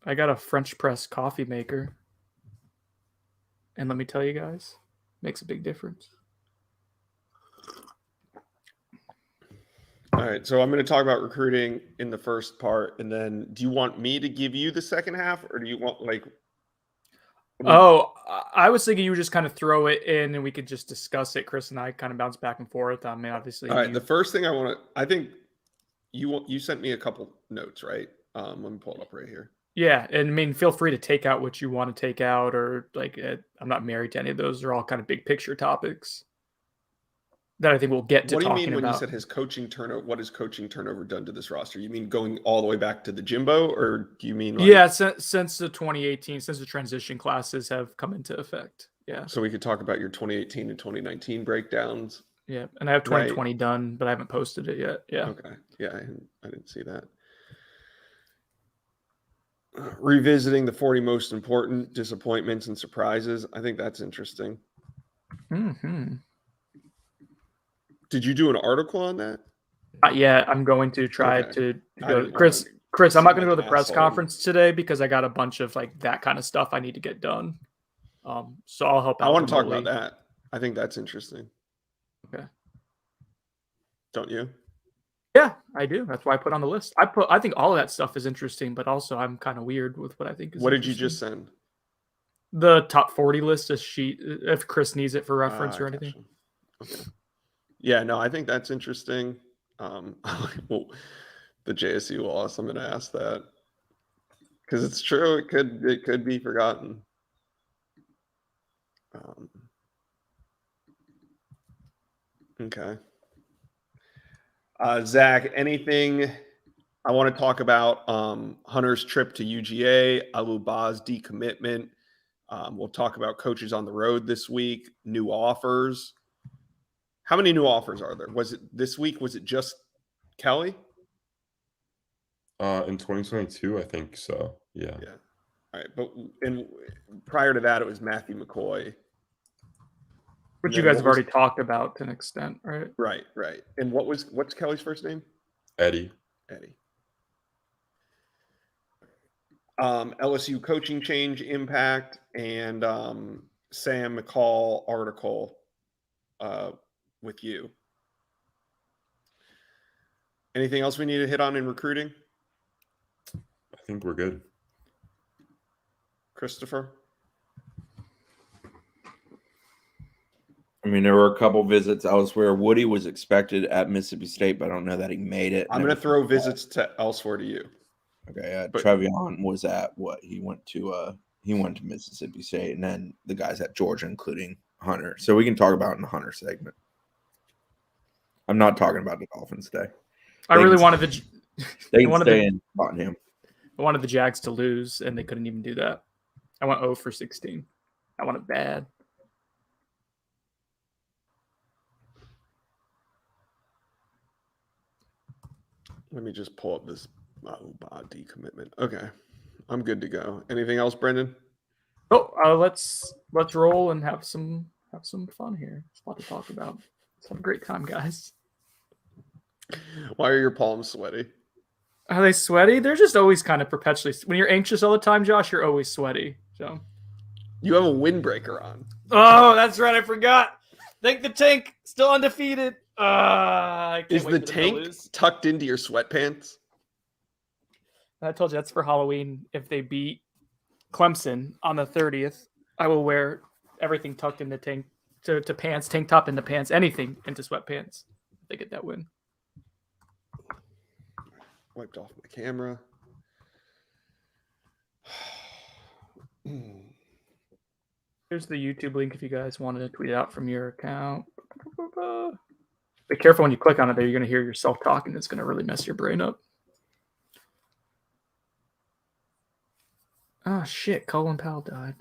I got a French press coffee maker. And let me tell you guys, makes a big difference. All right, so I'm going to talk about recruiting in the first part, and then do you want me to give you the second half, or do you want I was thinking you would just kind of throw it in and we could just discuss it. Chris and I kind of bounce back and forth. I mean, obviously. All right, the first thing I think you sent me a couple notes, right? Let me pull it up right here. Yeah, and I mean, feel free to take out what you want to take out, or I'm not married to any of those. They're all kind of big picture topics that I think we'll get to. What do you talking mean when about. you said his coaching turnover? What has coaching turnover done to this roster? You mean going all the way back to the Jimbo, or do you mean since the 2018, since the transition classes have come into effect? Yeah. So we could talk about your 2018 and 2019 breakdowns. Yeah, and I have 2020 done, but I haven't posted it yet. Yeah. Okay. Yeah, I didn't see that. Revisiting the 40 most important disappointments and surprises. I think that's interesting. Mm-hmm. Did you do an article on that? Not yet. I'm going to try to go. Chris, I'm not going to go to the press conference today because I got a bunch of like that kind of stuff I need to get done. So I'll help out. I want to talk about that. I think that's interesting. Okay. Don't you? Yeah, I do. That's why I put on the list. I think all of that stuff is interesting, but also I'm kind of weird with what I think is. What did you just send? The top 40 list, a sheet, if Chris needs it for reference or anything. Okay. Yeah, no, I think that's interesting. Well, the JSU loss, I'm going to ask that because it's true. It could be forgotten. Okay. Zach, anything I want to talk about? Hunter's trip to UGA, Aluba's decommitment. We'll talk about coaches on the road this week, new offers. How many new offers are there? Was it this week? Was it just Kelly? In 2022, I think so. Yeah. Yeah. All right. But prior to that, it was Matthew McCoy. Which you guys have already talked about to an extent, right? Right. And what's Kelly's first name? Eddie. LSU coaching change impact and Sam Mccall article with you. Anything else we need to hit on in recruiting? I think we're good. Christopher? I mean, there were a couple visits elsewhere. Woody was expected at Mississippi State, but I don't know that he made it. I'm going to throw visits to elsewhere to you. Okay, Trevion was at what? He went to Mississippi State, and then the guys at Georgia, including Hunter. So we can talk about it in the Hunter segment. I'm not talking about the Dolphins today. I really wanted the they can stay in on him. I wanted the Jags to lose, and they couldn't even do that. I went 0 for 16. I want it bad. Let me just pull up this decommitment. Okay, I'm good to go. Anything else, Brendan? Oh, let's roll and have some fun here. There's a lot to talk about. Let's have a great time, guys. Why are your palms sweaty? Are they sweaty? They're just always kind of perpetually. When you're anxious all the time, Josh, you're always sweaty. So you have a windbreaker on. Oh, that's right. I forgot. Think the tank still undefeated. Is the tank tucked into your sweatpants? I told you that's for Halloween. If they beat Clemson on the 30th, I will wear everything tucked in the tank to pants, tank top into pants, anything into sweatpants. If they get that win. Wiped off my camera. Here's the YouTube link if you guys wanted to tweet it out from your account. Be careful when you click on it there. You're going to hear yourself talking. It's going to really mess your brain up. Oh, shit. Colin Powell died.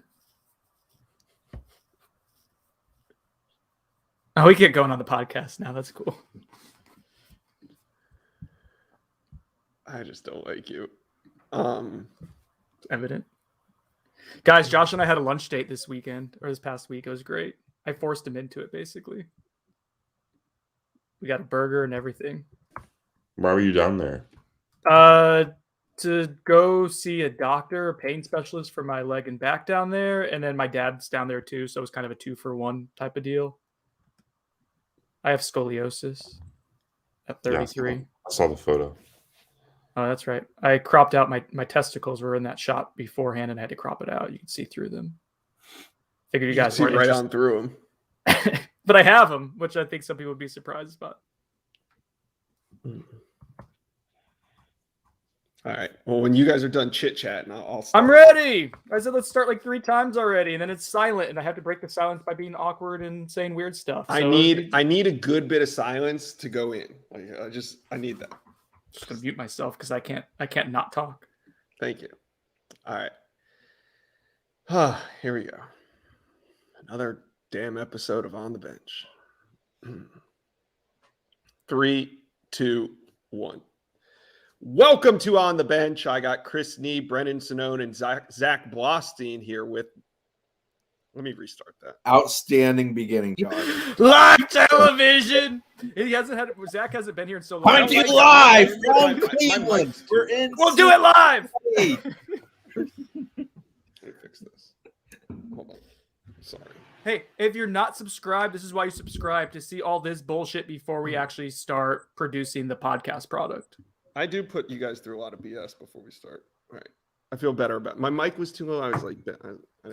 Oh, we get going on the podcast now. That's cool. I just don't like you. It's evident. Guys, Josh and I had a lunch date this weekend, or this past week. It was great. I forced him into it, basically. We got a burger and everything. Why were you down there? to go see a doctor, a pain specialist for my leg and back down there, and then my dad's down there too, so it was kind of a 2-for-1 type of deal. I have scoliosis at Yeah, 33. I saw the photo. Oh, that's right. I cropped out my testicles were in that shot beforehand, and I had to crop it out. You can see through them. Figured you You can guys see weren't right interested. on through them. But I have them, which I think some people would be surprised about. All right. Well, when you guys are done chit chatting, I'll start. I'm ready. I said let's start like 3 times already, and then it's silent, and I have to break the silence by being awkward and saying weird stuff. I need a good bit of silence to go in. Like I need that. Just gonna mute myself because I can't not talk. Thank you. All right. Here we go. Another damn episode of On the Bench. 3, 2, 1. Welcome to On the Bench. I got Chris Nee, Brendan Sinone, and Zach Blostein here with. Let me restart that. Outstanding beginning, John. Live television. Zach hasn't been here in so long. Coming to you live from my Cleveland. mic's We're too- in. We'll do it live. Cincinnati. Let me fix this. Hold on. Sorry. Hey, if you're not subscribed, this is why you subscribe, to see all this bullshit before we actually start producing the podcast product. I do put you guys through a lot of BS before we start. All right. I feel better about my mic was too low. I was like,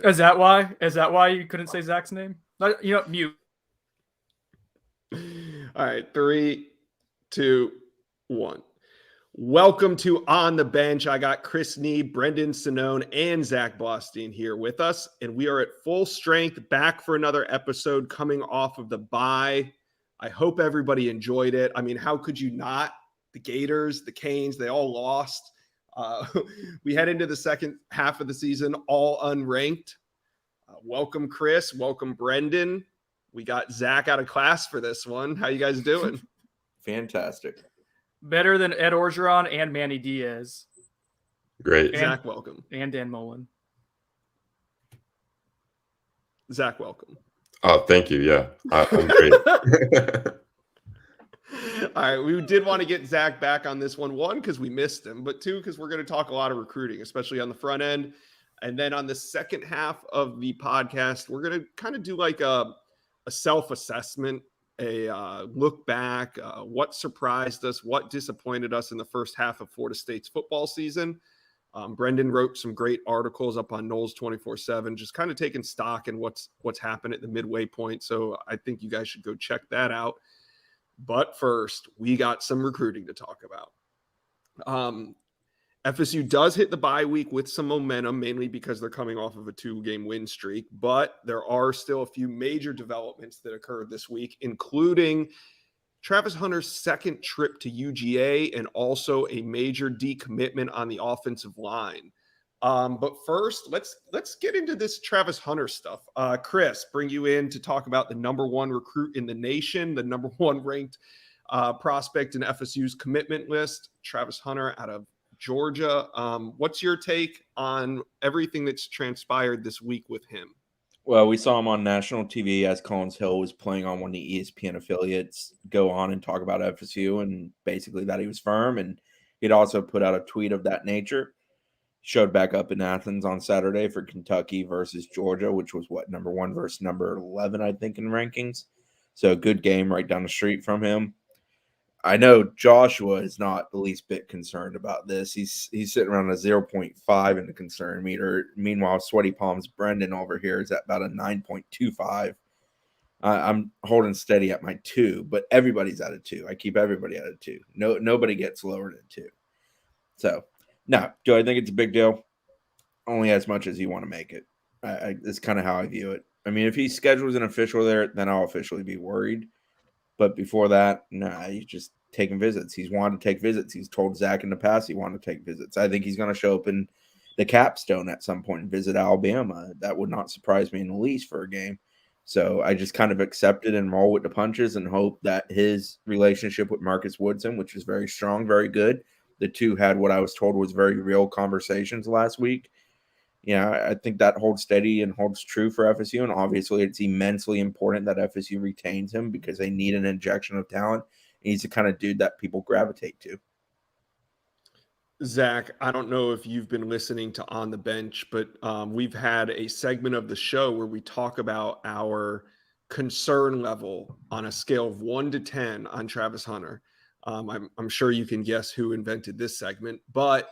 Is that why? Is that why you couldn't say Zach's name? Mute. All right. 3, 2, 1. Welcome to On the Bench. I got Chris Nee, Brendan Sinone, and Zach Blostein here with us, and we are at full strength back for another episode coming off of the bye. I hope everybody enjoyed it. I mean, how could you not? The Gators, the Canes, they all lost. We head into the second half of the season all unranked. Welcome, Chris. Welcome, Brendan. We got Zach out of class for this one. How you guys doing? Fantastic. Better than Ed Orgeron and Manny Diaz Great. And- Zach, welcome. and Dan Mullen. Zach, welcome. Oh, thank you. Yeah, I'm great. All right, we did want to get Zach back on this one, because we missed him, but 2, because we're going to talk a lot of recruiting, especially on the front end. And then on the second half of the podcast, we're going to kind of do like a self-assessment, a look back, what surprised us, what disappointed us in the first half of Florida State's football season. Brendan wrote some great articles up on Knowles 24/7, just kind of taking stock in what's happened at the midway point. So I think you guys should go check that out. But first, we got some recruiting to talk about. FSU does hit the bye week with some momentum, mainly because they're coming off of a 2-game win streak. But there are still a few major developments that occurred this week, including Travis Hunter's second trip to UGA and also a major decommitment on the offensive line. But first, let's get into this Travis Hunter stuff. Chris, bring you in to talk about the number 1 recruit in the nation, the number 1 ranked prospect in FSU's commitment list, Travis Hunter out of Georgia. What's your take on everything that's transpired this week with him? Well, we saw him on national TV as Collins Hill was playing on one of the ESPN affiliates go on and talk about FSU and basically that he was firm. And he'd also put out a tweet of that nature. Showed back up in Athens on Saturday for Kentucky versus Georgia, which was number 1 versus number 11, I think, in rankings. So a good game right down the street from him. I know Joshua is not the least bit concerned about this. He's sitting around a 0.5 in the concern meter. Meanwhile, Sweaty Palms Brendan over here is at about a 9.25. I'm holding steady at my 2, but everybody's at a 2. I keep everybody at a 2. Nobody gets lower than 2. So, no, do I think it's a big deal? Only as much as you want to make it. That's kind of how I view it. I mean, if he schedules an official there, then I'll officially be worried. But before that, he's just taking visits. He's wanted to take visits. He's told Zach in the past he wanted to take visits. I think he's going to show up in the capstone at some point and visit Alabama. That would not surprise me in the least for a game. So I just kind of accept it and roll with the punches and hope that his relationship with Marcus Woodson, which is very strong, very good. The 2 had what I was told was very real conversations last week. I think that holds steady and holds true for FSU. And obviously, it's immensely important that FSU retains him because they need an injection of talent. He's the kind of dude that people gravitate to. Zach, I don't know if you've been listening to On the Bench, but we've had a segment of the show where we talk about our concern level on a scale of 1 to 10 on Travis Hunter. I'm sure you can guess who invented this segment, but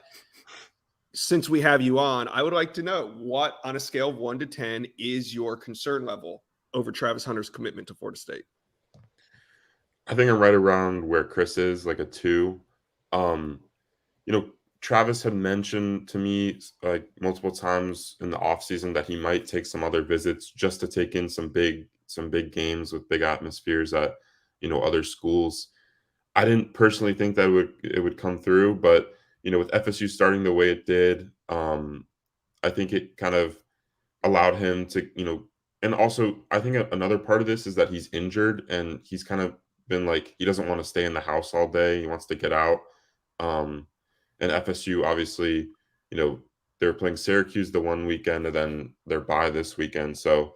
since we have you on, I would like to know what, on a scale of 1 to 10, is your concern level over Travis Hunter's commitment to Florida State? I think I'm right around where Chris is, like a 2. Travis had mentioned to me like multiple times in the offseason that he might take some other visits just to take in some big games with big atmospheres at, other schools. I didn't personally think that it would come through, but with FSU starting the way it did, I think it kind of allowed him to, and also I think another part of this is that he's injured and he's kind of been like, he doesn't want to stay in the house all day. He wants to get out. And FSU, obviously, they were playing Syracuse the one weekend and then they're bye this weekend. So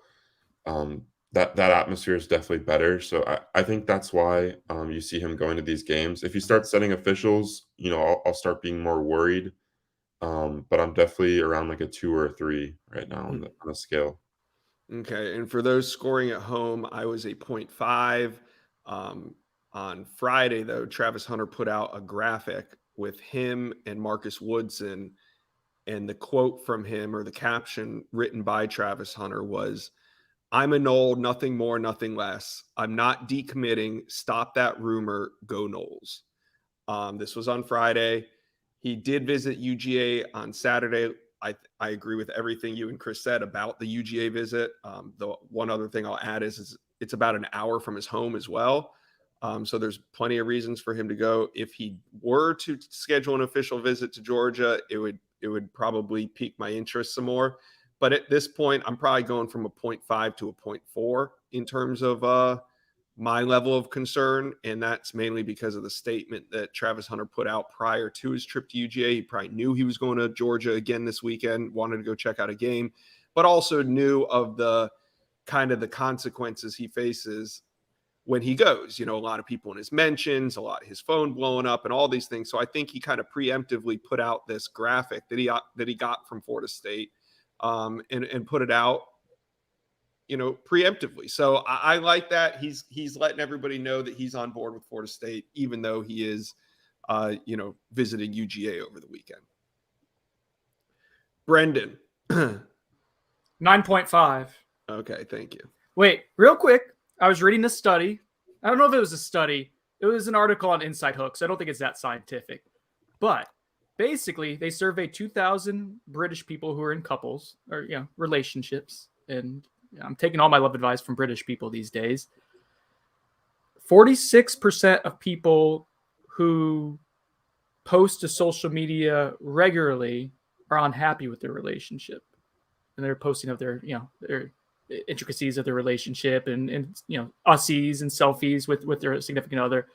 that atmosphere is definitely better. So I think that's why you see him going to these games. If you start setting officials, I'll start being more worried. But I'm definitely around like a 2 or a 3 right now on the scale. Okay. And for those scoring at home, I was a 0.5. On Friday, though, Travis Hunter put out a graphic with him and Marcus Woodson. And the quote from him, or the caption written by Travis Hunter, was, "I'm a Nole, nothing more, nothing less. I'm not decommitting. Stop that rumor. Go Noles." This was on Friday. He did visit UGA on Saturday. I agree with everything you and Chris said about the UGA visit. The one other thing I'll add is it's about an hour from his home as well. So there's plenty of reasons for him to go. If he were to schedule an official visit to Georgia, it would probably pique my interest some more. But at this point, I'm probably going from a 0.5 to a 0.4 in terms of my level of concern. And that's mainly because of the statement that Travis Hunter put out prior to his trip to UGA. He probably knew he was going to Georgia again this weekend, wanted to go check out a game, but also knew of the kind of the consequences he faces when he goes. A lot of people in his mentions, a lot of his phone blowing up and all these things. So I think he kind of preemptively put out this graphic that he got from Florida State and put it out, preemptively. So I like that. He's letting everybody know that he's on board with Florida State, even though he is, visiting UGA over the weekend. Brendan. 9.5. Okay. Thank you. Wait, real quick. I was reading this study. I don't know if it was a study. It was an article on Inside Hook, so I don't think it's that scientific. But basically, they surveyed 2,000 British people who are in couples or relationships. And I'm taking all my love advice from British people these days. 46% of people who post to social media regularly are unhappy with their relationship. And they're posting of their intricacies of their relationship and ussies and selfies with their significant other.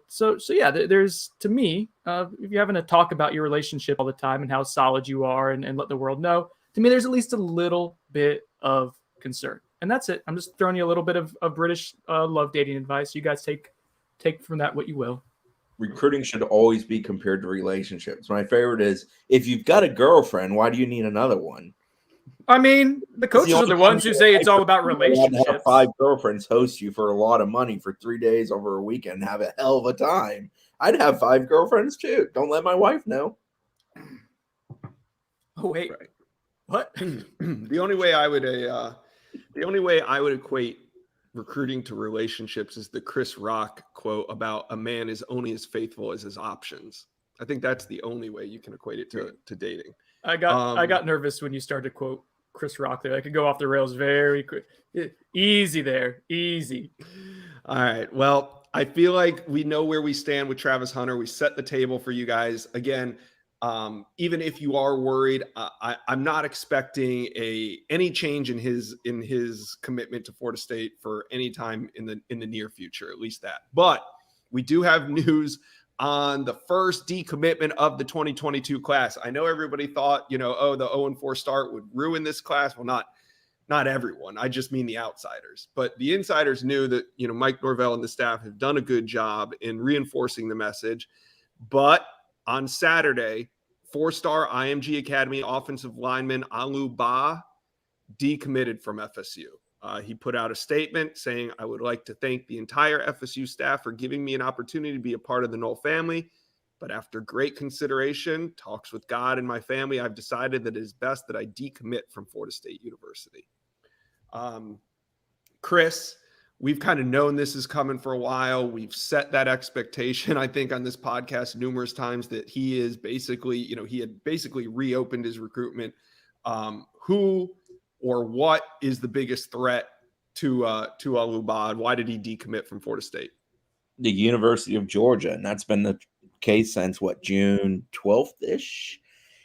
So yeah, there's, to me, if you're having to talk about your relationship all the time and how solid you are and let the world know, to me, there's at least a little bit of concern. And that's it. I'm just throwing you a little bit of British love dating advice. You guys take from that what you will. Recruiting should always be compared to relationships. My favorite is, if you've got a girlfriend, why do you need another one? I mean, the coaches are the ones who say it's all about relationships. Have 5 girlfriends host you for a lot of money for 3 days over a weekend. Have a hell of a time. I'd have 5 girlfriends too. Don't let my wife know. Oh wait, Right. What? The only way I would equate recruiting to relationships is the Chris Rock quote about a man is only as faithful as his options. I think that's the only way you can equate it to dating. I got nervous when you started to quote Chris Rock there. I could go off the rails very quick. Easy there. Easy. All right. Well, I feel like we know where we stand with Travis Hunter. We set the table for you guys. Again, even if you are worried, I'm not expecting any change in his commitment to Florida State for any time in the near future, at least that. But we do have news on the first decommitment of the 2022 class. I know everybody thought, the 0-4 start would ruin this class. Well, not everyone. I just mean the outsiders. But the insiders knew that, Mike Norvell and the staff have done a good job in reinforcing the message. But On Saturday, 4-star IMG Academy offensive lineman Alu Ba decommitted from FSU. He put out a statement saying, "I would like to thank the entire FSU staff for giving me an opportunity to be a part of the Knoll family. But after great consideration, talks with God and my family, I've decided that it is best that I decommit from Florida State University." Chris, we've kind of known this is coming for a while. We've set that expectation, I think, on this podcast numerous times that he is basically, he had basically reopened his recruitment. Who or what is the biggest threat to Alubad? Why did he decommit from Florida State? The University of Georgia, and that's been the case since June 12th ish.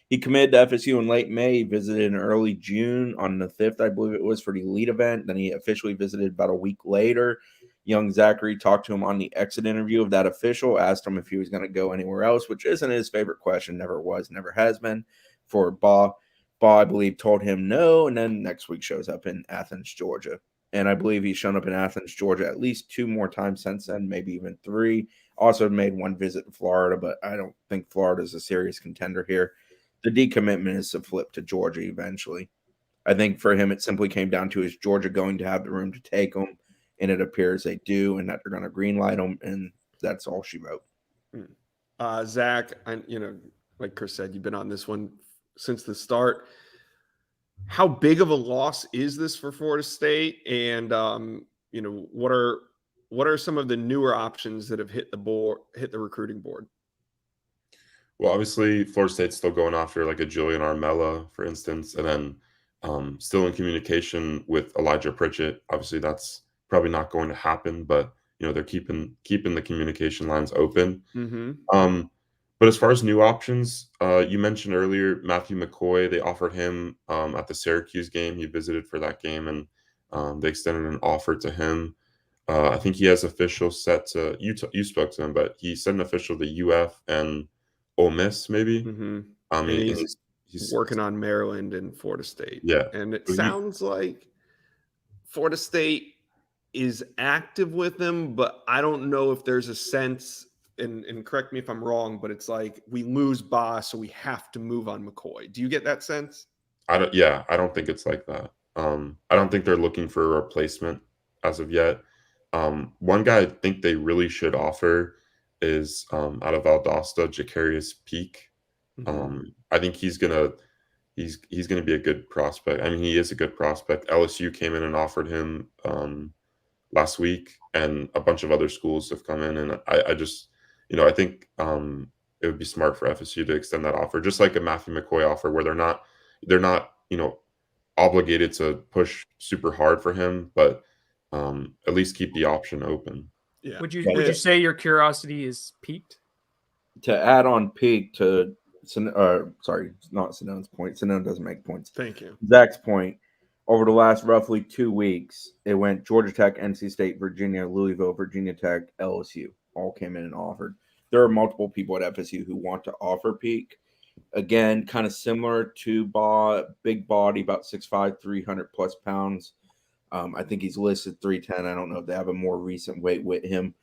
He committed to FSU in late May. He visited in early June on the 5th, I believe it was, for the elite event. Then he officially visited about a week later. Young Zachary talked to him on the exit interview of that official, asked him if he was going to go anywhere else, which isn't his favorite question, never was, never has been, for Ba. Ba, I believe, told him no, and then next week shows up in Athens, Georgia. And I believe he's shown up in Athens, Georgia at least 2 more times since then, maybe even 3. Also made 1 visit to Florida, but I don't think Florida is a serious contender here. The decommitment is to flip to Georgia eventually. I think for him, it simply came down to, is Georgia going to have the room to take him? And it appears they do, and that they're going to greenlight him, and that's all she wrote. Zach, like Chris said, you've been on this one since the start. How big of a loss is this for Florida State? And what are some of the newer options that have hit the recruiting board? Well, obviously, Florida State's still going after like a Julian Armella, for instance, and then still in communication with Elijah Pritchett. Obviously, that's probably not going to happen, but they're keeping the communication lines open. Mm-hmm. But as far as new options, you mentioned earlier Matthew McCoy. They offered him at the Syracuse game. He visited for that game, and they extended an offer to him. I think he has official set to you spoke to him, but he sent an official to UF and Ole Miss, maybe. Mm-hmm. And he's working on Maryland and Florida State. Yeah, and it sounds like Florida State is active with him, but I don't know if there's a sense. And correct me if I'm wrong, but it's like we lose Ba, so we have to move on McCoy. Do you get that sense? I don't think it's like that. I don't think they're looking for a replacement as of yet. One guy I think they really should offer is out of Valdosta, Jacarius Peak. Mm-hmm. I think he's gonna be a good prospect. I mean, he is a good prospect. LSU came in and offered him last week, and a bunch of other schools have come in, and I just I think it would be smart for FSU to extend that offer, just like a Matthew McCoy offer, where they're not obligated to push super hard for him, but at least keep the option open. Yeah. Would you say your curiosity is piqued? To add on Peak to not Sinone's point. Sinone doesn't make points. Thank you. Zach's point. Over the last roughly 2 weeks, it went Georgia Tech, NC State, Virginia, Louisville, Virginia Tech, LSU. All came in and offered. There are multiple people at FSU who want to offer Peak. Again, kind of similar to Ba, big body, about 6'5", 300 plus pounds. I think he's listed 310. I don't know if they have a more recent weight with him.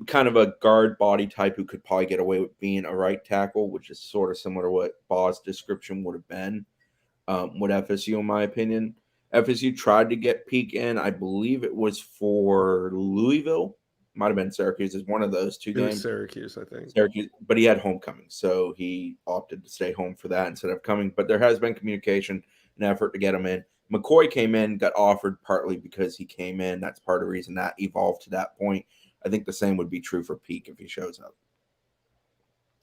Kind of a guard body type who could probably get away with being a right tackle, which is sort of similar to what Ba's description would have been with FSU, in my opinion. FSU tried to get Peak in. I believe it was for Louisville. Might have been Syracuse. It's one of those 2 games. Syracuse, I think. Syracuse, but he had homecoming, so he opted to stay home for that instead of coming. But there has been communication and effort to get him in. McCoy came in, got offered partly because he came in. That's part of the reason that evolved to that point. I think the same would be true for Peak if he shows up.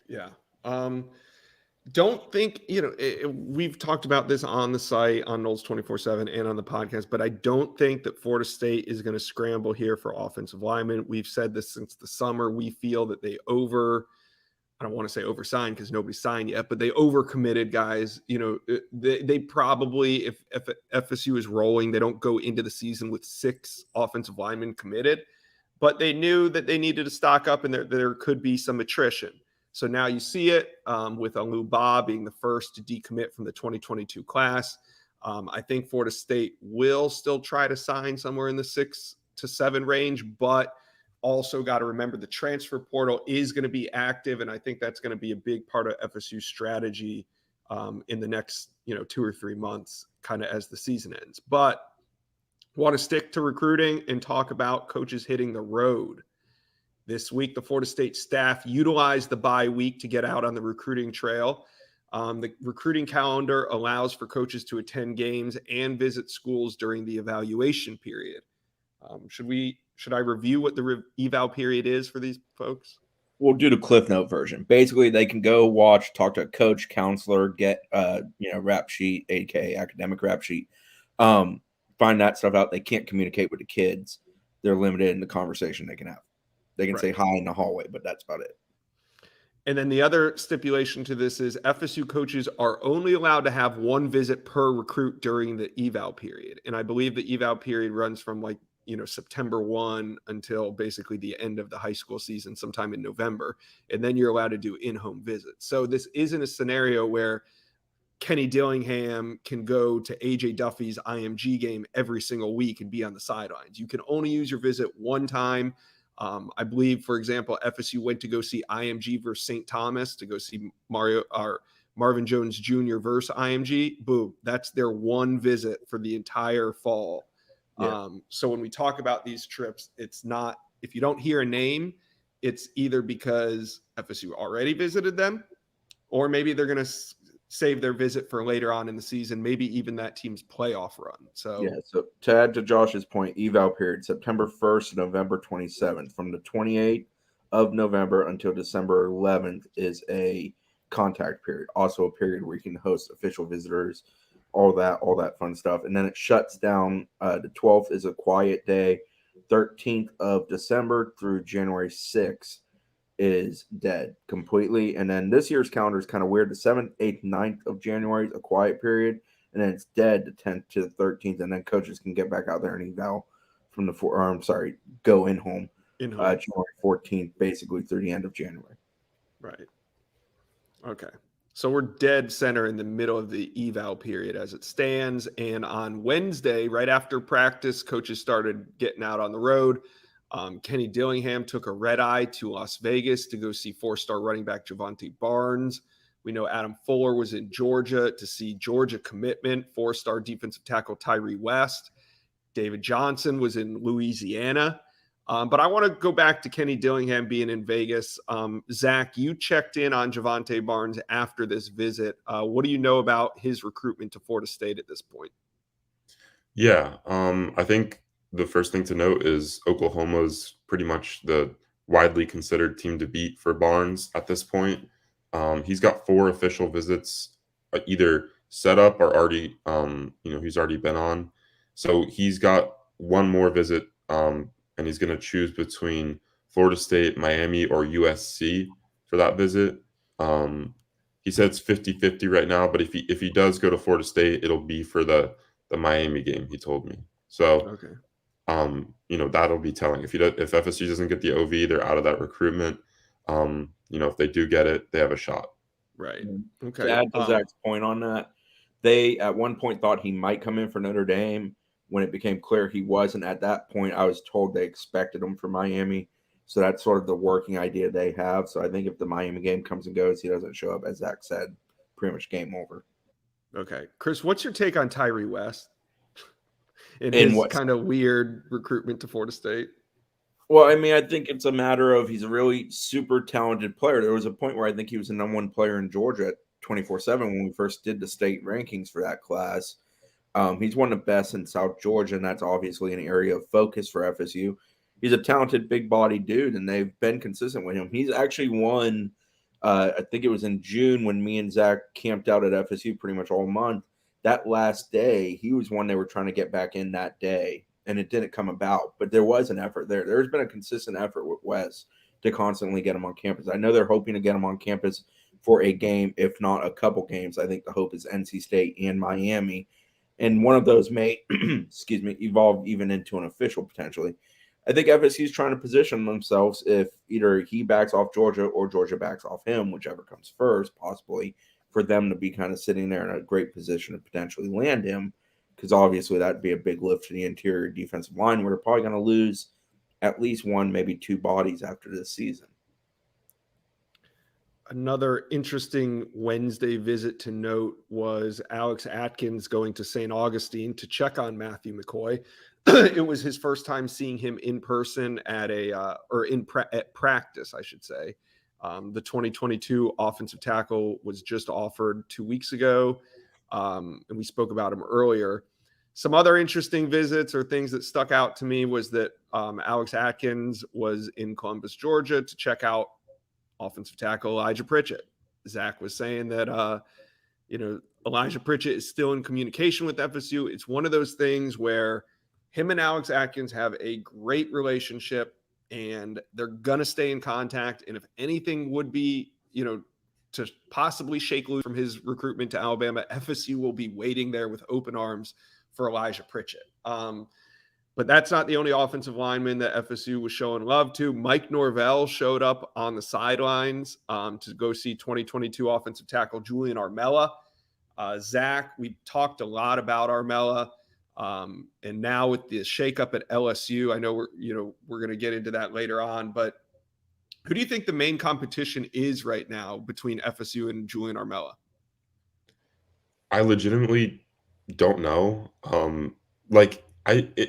Yeah. Don't think, we've talked about this on the site, on Knowles 24/7 and on the podcast, but I don't think that Florida State is going to scramble here for offensive linemen. We've said this since the summer. We feel that they I don't want to say oversigned because nobody signed yet, but they overcommitted guys. They probably, if FSU is rolling, they don't go into the season with 6 offensive linemen committed, but they knew that they needed to stock up and there could be some attrition. So now you see it with Alu Ba being the first to decommit from the 2022 class. I think Florida State will still try to sign somewhere in the 6 to 7 range, but also got to remember the transfer portal is going to be active, and I think that's going to be a big part of FSU's strategy in the next 2 or 3 months, kind of as the season ends. But want to stick to recruiting and talk about coaches hitting the road. This week, the Florida State staff utilized the bye week to get out on the recruiting trail. The recruiting calendar allows for coaches to attend games and visit schools during the evaluation period. Should I review what the eval period is for these folks? We'll do the Cliff Note version. Basically, they can go watch, talk to a coach, counselor, get rap sheet, aka academic rap sheet, find that stuff out. They can't communicate with the kids. They're limited in the conversation they can have. They can say hi in the hallway, but that's about it. And then the other stipulation to this is FSU coaches are only allowed to have one visit per recruit during the eval period. And I believe the eval period runs from September 1 until basically the end of the high school season, sometime in November. And then you're allowed to do in-home visits. So this isn't a scenario where Kenny Dillingham can go to AJ Duffy's IMG game every single week and be on the sidelines. You can only use your visit one time. I believe, for example, FSU went to go see IMG versus St. Thomas to go see Marvin Jones Jr. versus IMG. Boom. That's their one visit for the entire fall. Yeah. So when we talk about these trips, it's not, if you don't hear a name, it's either because FSU already visited them, or maybe they're going to save their visit for later on in the season, maybe even that team's playoff run. So to add to Josh's point, eval period, September 1st to November 27th. From the 28th of November until December 11th is a contact period, also a period where you can host official visitors, all that fun stuff. And then it shuts down. The 12th is a quiet day. 13th of December through January 6th is dead completely. And then this year's calendar is kind of weird. The 7th, 8th, 9th of January is a quiet period, and then it's dead the 10th to the 13th, and then coaches can get back out there and eval from go in home. January 14th, basically through the end of January. Right. Okay. So we're dead center in the middle of the eval period as it stands. And on Wednesday, right after practice, coaches started getting out on the road. Kenny Dillingham took a red eye to Las Vegas to go see 4-star running back Javante Barnes. We know Adam Fuller was in Georgia to see Georgia commitment, 4-star defensive tackle Tyree West. David Johnson was in Louisiana. But I want to go back to Kenny Dillingham being in Vegas. Zach, you checked in on Javante Barnes after this visit. What do you know about his recruitment to Florida State at this point? Yeah, I think the first thing to note is Oklahoma's pretty much the widely considered team to beat for Barnes at this point. He's got 4 official visits, either set up or already, he's already been on. So he's got one more visit, and he's going to choose between Florida State, Miami, or USC for that visit. He said it's 50-50 right now, but if he does go to Florida State, it'll be for the Miami game, he told me. So, okay. That'll be telling. If FSU doesn't get the OV, they're out of that recruitment. If they do get it, they have a shot. Right. Okay. To add to Zach's point on that, they at one point thought he might come in for Notre Dame. When it became clear he wasn't at that point, I was told they expected him for Miami. So that's sort of the working idea they have. So I think if the Miami game comes and goes, he doesn't show up, as Zach said, pretty much game over. Okay. Chris, what's your take on Tyree West? In his kind of weird recruitment to Florida State? Well, I mean, I think it's a matter of he's a really super talented player. There was a point where I think he was the number 1 player in Georgia at 24/7 when we first did the state rankings for that class. He's one of the best in South Georgia, and that's obviously an area of focus for FSU. He's a talented, big-bodied dude, and they've been consistent with him. He's actually won, I think it was in June when me and Zach camped out at FSU pretty much all month. That last day, he was one they were trying to get back in that day, and it didn't come about. But there was an effort there. There's been a consistent effort with Wes to constantly get him on campus. I know they're hoping to get him on campus for a game, if not a couple games. I think the hope is NC State and Miami. And one of those may, evolve even into an official potentially. I think FSU is trying to position themselves if either he backs off Georgia or Georgia backs off him, whichever comes first, possibly, for them to be kind of sitting there in a great position to potentially land him, because obviously that'd be a big lift to the interior defensive line where they're probably going to lose at least one, maybe two bodies after this season. Another interesting Wednesday visit to note was Alex Atkins going to St. Augustine to check on Matthew Mccoy. It was his first time seeing him in person at at practice, I should say. The 2022 offensive tackle was just offered 2 weeks ago, and we spoke about him earlier. Some other interesting visits or things that stuck out to me was that Alex Atkins was in Columbus, Georgia to check out offensive tackle Elijah Pritchett. Zach was saying that, Elijah Pritchett is still in communication with FSU. It's one of those things where him and Alex Atkins have a great relationship and they're going to stay in contact. And if anything would be, to possibly shake loose from his recruitment to Alabama, FSU will be waiting there with open arms for Elijah Pritchett. But that's not the only offensive lineman that FSU was showing love to. Mike Norvell showed up on the sidelines to go see 2022 offensive tackle Julian Armella. Zach, we talked a lot about Armella, and now with the shakeup at LSU, I know we're going to get into that later on. But who do you think the main competition is right now between FSU and Julian Armella? I legitimately don't know.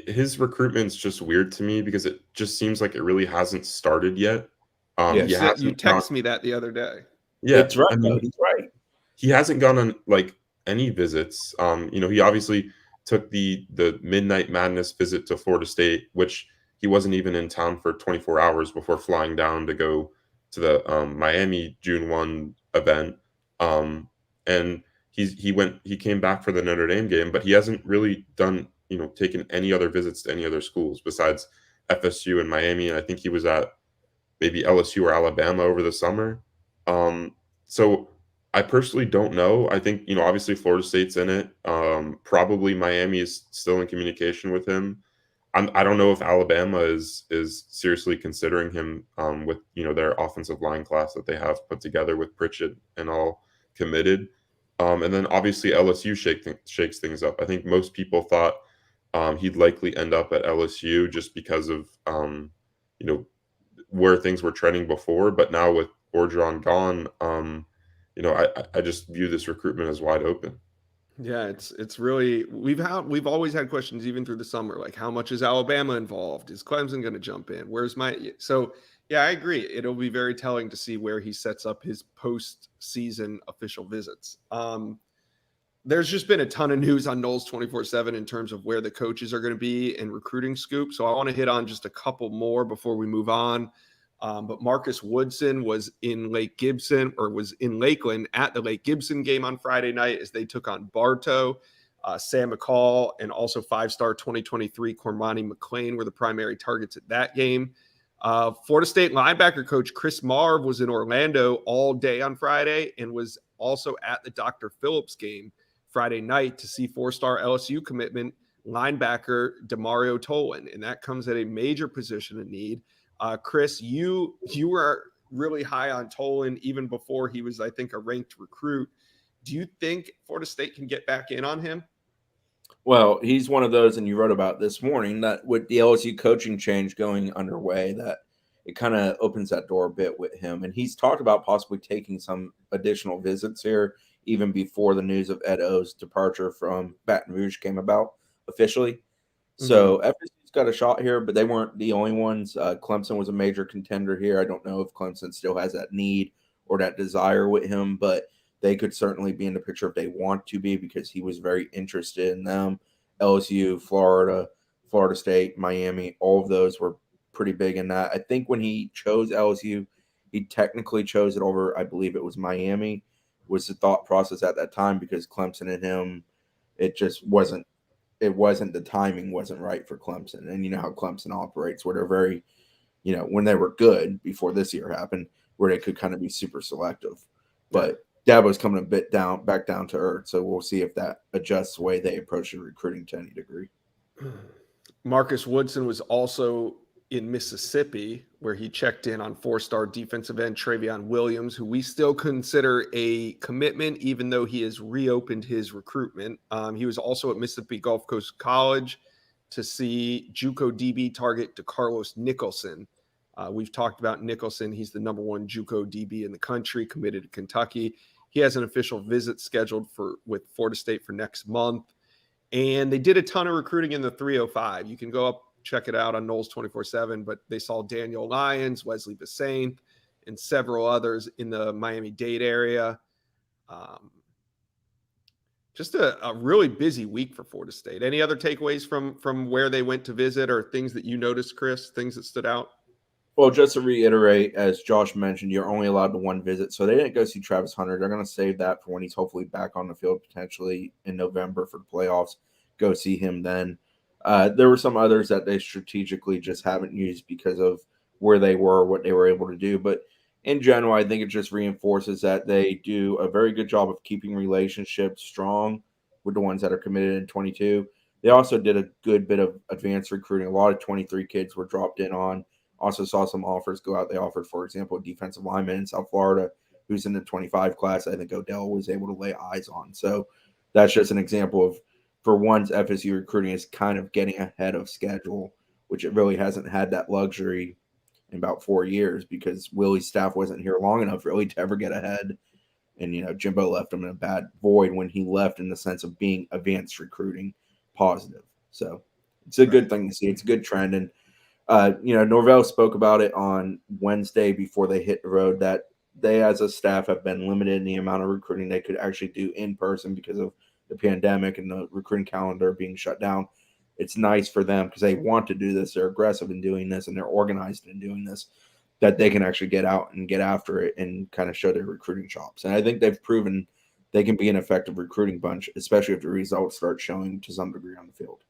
His recruitment's just weird to me because it just seems like it really hasn't started yet. Yes, you texted me that the other day. Yeah, it's right. I mean, He's right. He hasn't gone on any visits. He obviously took the Midnight Madness visit to Florida State, which he wasn't even in town for 24 hours before flying down to go to the Miami June 1 event. And he came back for the Notre Dame game, but he hasn't really done taken any other visits to any other schools besides FSU and Miami. And I think he was at maybe LSU or Alabama over the summer. So I personally don't know. I think, obviously Florida State's in it. Probably Miami is still in communication with him. I don't know if Alabama is seriously considering him with, their offensive line class that they have put together with Pritchett and all committed. And then obviously LSU shakes things up. I think most people thought he'd likely end up at LSU just because of, where things were trending before. But now with Orgeron gone, I just view this recruitment as wide open. Yeah, it's really we've always had questions even through the summer, like how much is Alabama involved? Is Clemson going to jump in? Yeah, I agree. It'll be very telling to see where he sets up his post-season official visits. There's just been a ton of news on Noles 24/7 in terms of where the coaches are going to be in recruiting scoop. So I want to hit on just a couple more before we move on. But Marcus Woodson was in Lakeland at the Lake Gibson game on Friday night as they took on Bartow. Sam Mccall and also 5-star 2023 Cormani McLean were the primary targets at that game. Florida State linebacker coach Chris Marv was in Orlando all day on Friday and was also at the Dr. Phillips game Friday night to see 4-star LSU commitment linebacker Demario Tolan, and that comes at a major position of need. Chris, you were really high on Tolan even before he was, I think, a ranked recruit. Do you think Florida State can get back in on him? Well, he's one of those, and you wrote about this morning, that with the LSU coaching change going underway, that it kind of opens that door a bit with him. And he's talked about possibly taking some additional visits here, even before the news of Ed O's departure from Baton Rouge came about officially. So FSU's got a shot here, but they weren't the only ones. Clemson was a major contender here. I don't know if Clemson still has that need or that desire with him, but they could certainly be in the picture if they want to be, because he was very interested in them. LSU, Florida State, Miami, all of those were pretty big in that. I think when he chose LSU, he technically chose it over, I believe it was Miami, was the thought process at that time, because Clemson and him, it just wasn't the timing wasn't right for Clemson. And you know how Clemson operates, where they're very, when they were good before this year happened, where they could kind of be super selective. But Dabo's coming a bit back down to earth. So we'll see if that adjusts the way they approach the recruiting to any degree. Marcus Woodson was also in Mississippi, where he checked in on 4-star defensive end Travion Williams, who we still consider a commitment, even though he has reopened his recruitment. He was also at Mississippi Gulf Coast College to see JUCO DB target DeCarlos Nicholson. We've talked about Nicholson. He's the number one JUCO DB in the country, committed to Kentucky. He has an official visit scheduled with Florida State for next month. And they did a ton of recruiting in the 305. You can go up, check it out on Knowles 24/7, but they saw Daniel Lyons, Wesley Bassane, and several others in the Miami-Dade area. Just a really busy week for Florida State. Any other takeaways from where they went to visit or things that you noticed, Chris, things that stood out? Well, just to reiterate, as Josh mentioned, you're only allowed to one visit. So they didn't go see Travis Hunter. They're going to save that for when he's hopefully back on the field potentially in November for the playoffs. Go see him then. There were some others that they strategically just haven't used because of where they were, what they were able to do. But in general, I think it just reinforces that they do a very good job of keeping relationships strong with the ones that are committed in 22. They also did a good bit of advanced recruiting. A lot of 23 kids were dropped in on. Also saw some offers go out. They offered, for example, a defensive lineman in South Florida who's in the 25 class. I think Odell was able to lay eyes on. So that's just an example of, for once, FSU recruiting is kind of getting ahead of schedule, which it really hasn't had that luxury in about 4 years because Willie's staff wasn't here long enough really to ever get ahead. And, Jimbo left him in a bad void when he left in the sense of being advanced recruiting positive. So it's a good thing to see. It's a good trend. And, Norvell spoke about it on Wednesday before they hit the road that they as a staff have been limited in the amount of recruiting they could actually do in person because of the pandemic and the recruiting calendar being shut down. It's nice for them because they want to do this. They're aggressive in doing this and they're organized in doing this, that they can actually get out and get after it and kind of show their recruiting chops. And I think they've proven they can be an effective recruiting bunch, especially if the results start showing to some degree on the field.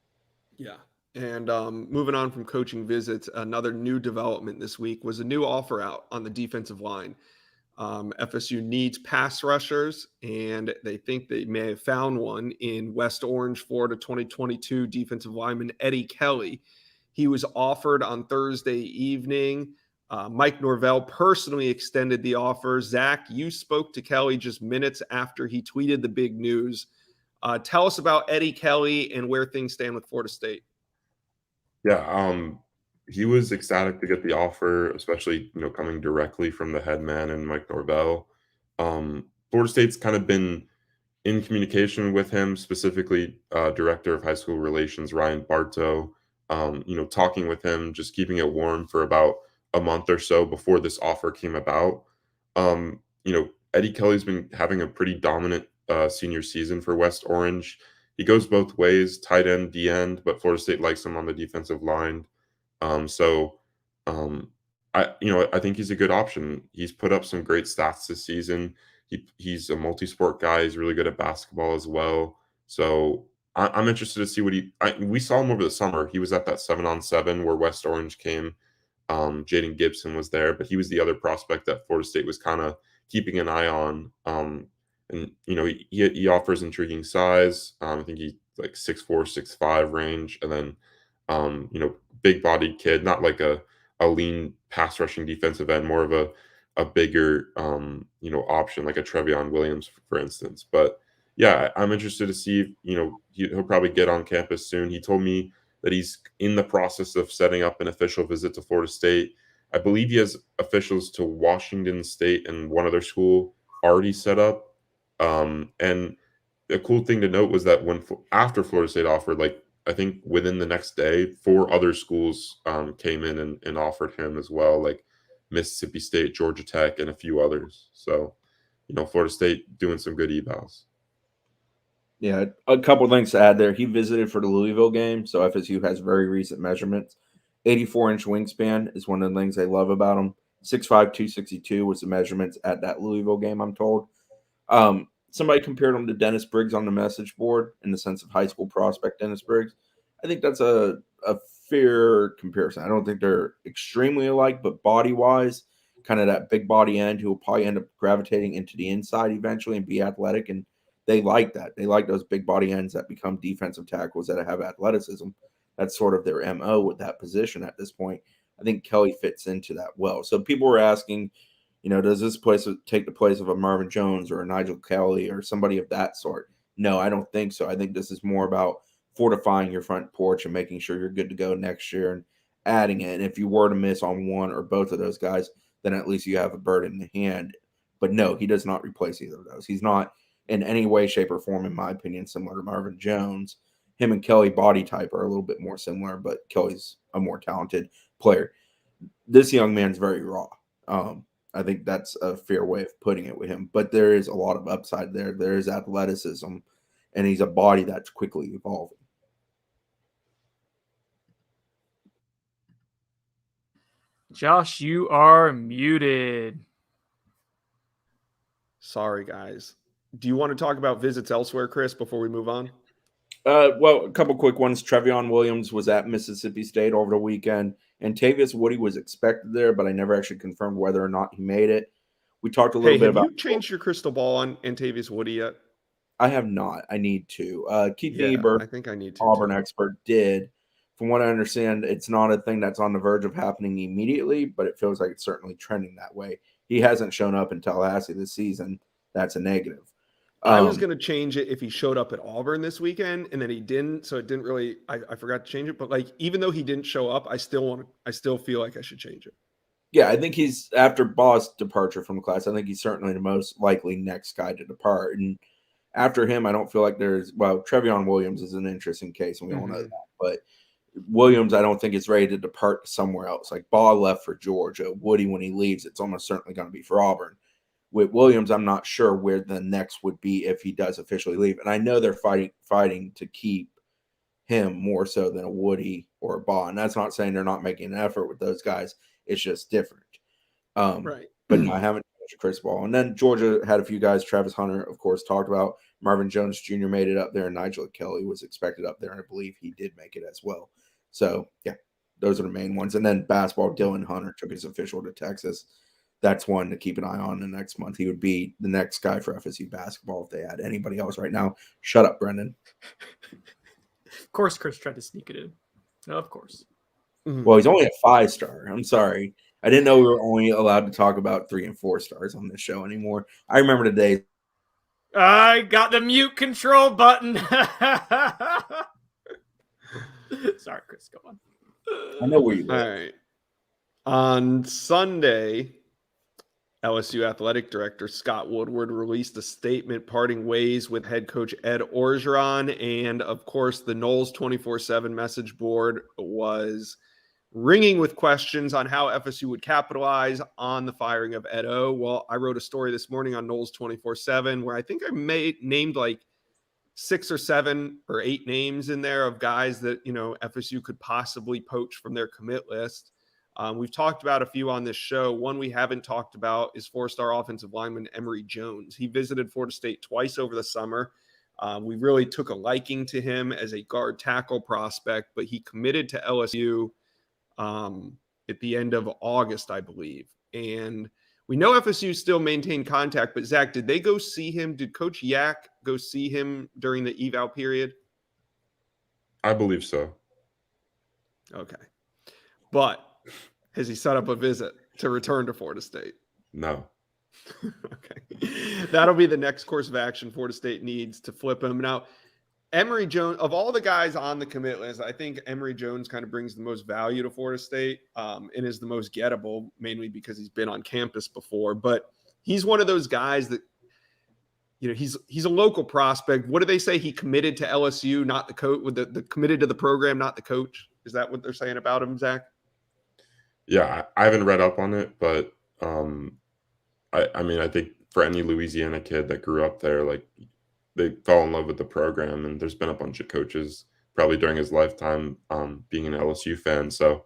Yeah. And moving on from coaching visits, another new development this week was a new offer out on the defensive line. FSU needs pass rushers, and they think they may have found one in West Orange, Florida, 2022 defensive lineman Eddie Kelly. He was offered on Thursday evening. Mike Norvell personally extended the offer. Zach, you spoke to Kelly just minutes after he tweeted the big news. Tell us about Eddie Kelly and where things stand with Florida State. Yeah, he was ecstatic to get the offer, especially, coming directly from the head man and Mike Norvell. Florida State's kind of been in communication with him, specifically Director of High School Relations, Ryan Bartow, talking with him, just keeping it warm for about a month or so before this offer came about. Eddie Kelly's been having a pretty dominant senior season for West Orange. He goes both ways, tight end, D end, but Florida State likes him on the defensive line. I think he's a good option. He's put up some great stats this season. He's a multi-sport guy. He's really good at basketball as well. So I'm interested to see what we saw him over the summer. He was at that 7-on-7 where West Orange came. Jaden Gibson was there, but he was the other prospect that Florida State was kind of keeping an eye on. And he offers intriguing size. I think he's like 6'4", 6'5" range, and then big bodied kid, not like a lean pass rushing defensive end, more of a bigger option like a Trevion Williams, for instance. But yeah, I'm interested to see if, he'll probably get on campus soon. He told me that he's in the process of setting up an official visit to Florida State. I believe he has officials to Washington State and one other school already set up. And the cool thing to note was that after Florida State offered, I think within the next day, 4 other schools came in and offered him as well, like Mississippi State, Georgia Tech, and a few others. So, Florida State doing some good evals. Yeah, a couple things to add there. He visited for the Louisville game, so FSU has very recent measurements. 84-inch wingspan is one of the things I love about him. 6'5", 262 was the measurements at that Louisville game, I'm told. Somebody compared him to Dennis Briggs on the message board in the sense of high school prospect Dennis Briggs. I think that's a fair comparison. I don't think they're extremely alike, but body-wise, kind of that big body end who will probably end up gravitating into the inside eventually and be athletic. And they like that. They like those big body ends that become defensive tackles that have athleticism. That's sort of their MO with that position at this point. I think Kelly fits into that well. So people were asking, does this place take the place of a Marvin Jones or a Nigel Kelly or somebody of that sort? No, I don't think so. I think this is more about fortifying your front porch and making sure you're good to go next year and adding it. And if you were to miss on one or both of those guys, then at least you have a bird in the hand. But no, he does not replace either of those. He's not in any way, shape, or form, in my opinion, similar to Marvin Jones. Him and Kelly body type are a little bit more similar, but Kelly's a more talented player. This young man's very raw. I think that's a fair way of putting it with him. But there is a lot of upside there. There is athleticism, and he's a body that's quickly evolving. Josh, you are muted. Sorry, guys. Do you want to talk about visits elsewhere, Chris, before we move on? Well, a couple quick ones. Trevion Williams was at Mississippi State over the weekend, and Tavius Woody was expected there, but I never actually confirmed whether or not he made it. We talked a little bit about. Have you changed your crystal ball on Antavius Woody yet? I have not. I need to. Keith Yeah, Bieber, I think I need to. Auburn expert, did. From what I understand, it's not a thing that's on the verge of happening immediately, but it feels like it's certainly trending that way. He hasn't shown up in Tallahassee this season. That's a negative. I was going to change it if he showed up at Auburn this weekend, and then he didn't. So it didn't really. I forgot to change it. But like, even though he didn't show up, I still feel like I should change it. Yeah, I think he's after Ball's departure from the class. I think he's certainly the most likely next guy to depart. And after him, I don't feel like Trevion Williams is an interesting case, and we all know that. But Williams, I don't think is ready to depart somewhere else. Like Ball left for Georgia. Woody, when he leaves, it's almost certainly going to be for Auburn. With Williams, I'm not sure where the next would be if he does officially leave. And I know they're fighting to keep him more so than a Woody or a Ball. And that's not saying they're not making an effort with those guys. It's just different. Right. But no, I haven't touched Chris Ball. And then Georgia had a few guys. Travis Hunter, of course, talked about. Marvin Jones Jr. made it up there. And Nigel Kelly was expected up there. And I believe he did make it as well. So, yeah, those are the main ones. And then basketball, Dylan Hunter took his official to Texas. That's one to keep an eye on the next month. He would be the next guy for FSU basketball if they had anybody else right now. Shut up, Brendan. Of course, Chris tried to sneak it in. No, of course. Well, he's only a 5-star. I'm sorry. I didn't know we were only allowed to talk about 3 and 4 stars on this show anymore. I remember the day. I got the mute control button. Sorry, Chris. Go on. I know where you live. All right. On Sunday, LSU athletic director Scott Woodward released a statement parting ways with head coach Ed Orgeron. And of course, the Noles 24/7 message board was ringing with questions on how FSU would capitalize on the firing of Ed O. Well, I wrote a story this morning on Noles 24/7 where I think I named like 6 or 7 or 8 names in there of guys that, FSU could possibly poach from their commit list. We've talked about a few on this show. One we haven't talked about is 4-star offensive lineman Emery Jones. He visited Florida State twice over the summer. We really took a liking to him as a guard tackle prospect, but he committed to LSU at the end of August, I believe. And we know FSU still maintained contact, but Zach, did they go see him? Did Coach Yak go see him during the eval period? I believe so. Okay. But has he set up a visit to return to Florida State? No. Okay. That'll be the next course of action Florida State needs to flip him. Now, Emery Jones, of all the guys on the commit list, I think Emery Jones kind of brings the most value to Florida State and is the most gettable, mainly because he's been on campus before. But he's one of those guys that, he's a local prospect. What do they say? He committed to LSU, not the coach, with the committed to the program, not the coach. Is that what they're saying about him, Zach? Yeah, I haven't read up on it, but I think for any Louisiana kid that grew up there, like they fell in love with the program, and there's been a bunch of coaches probably during his lifetime being an LSU fan. So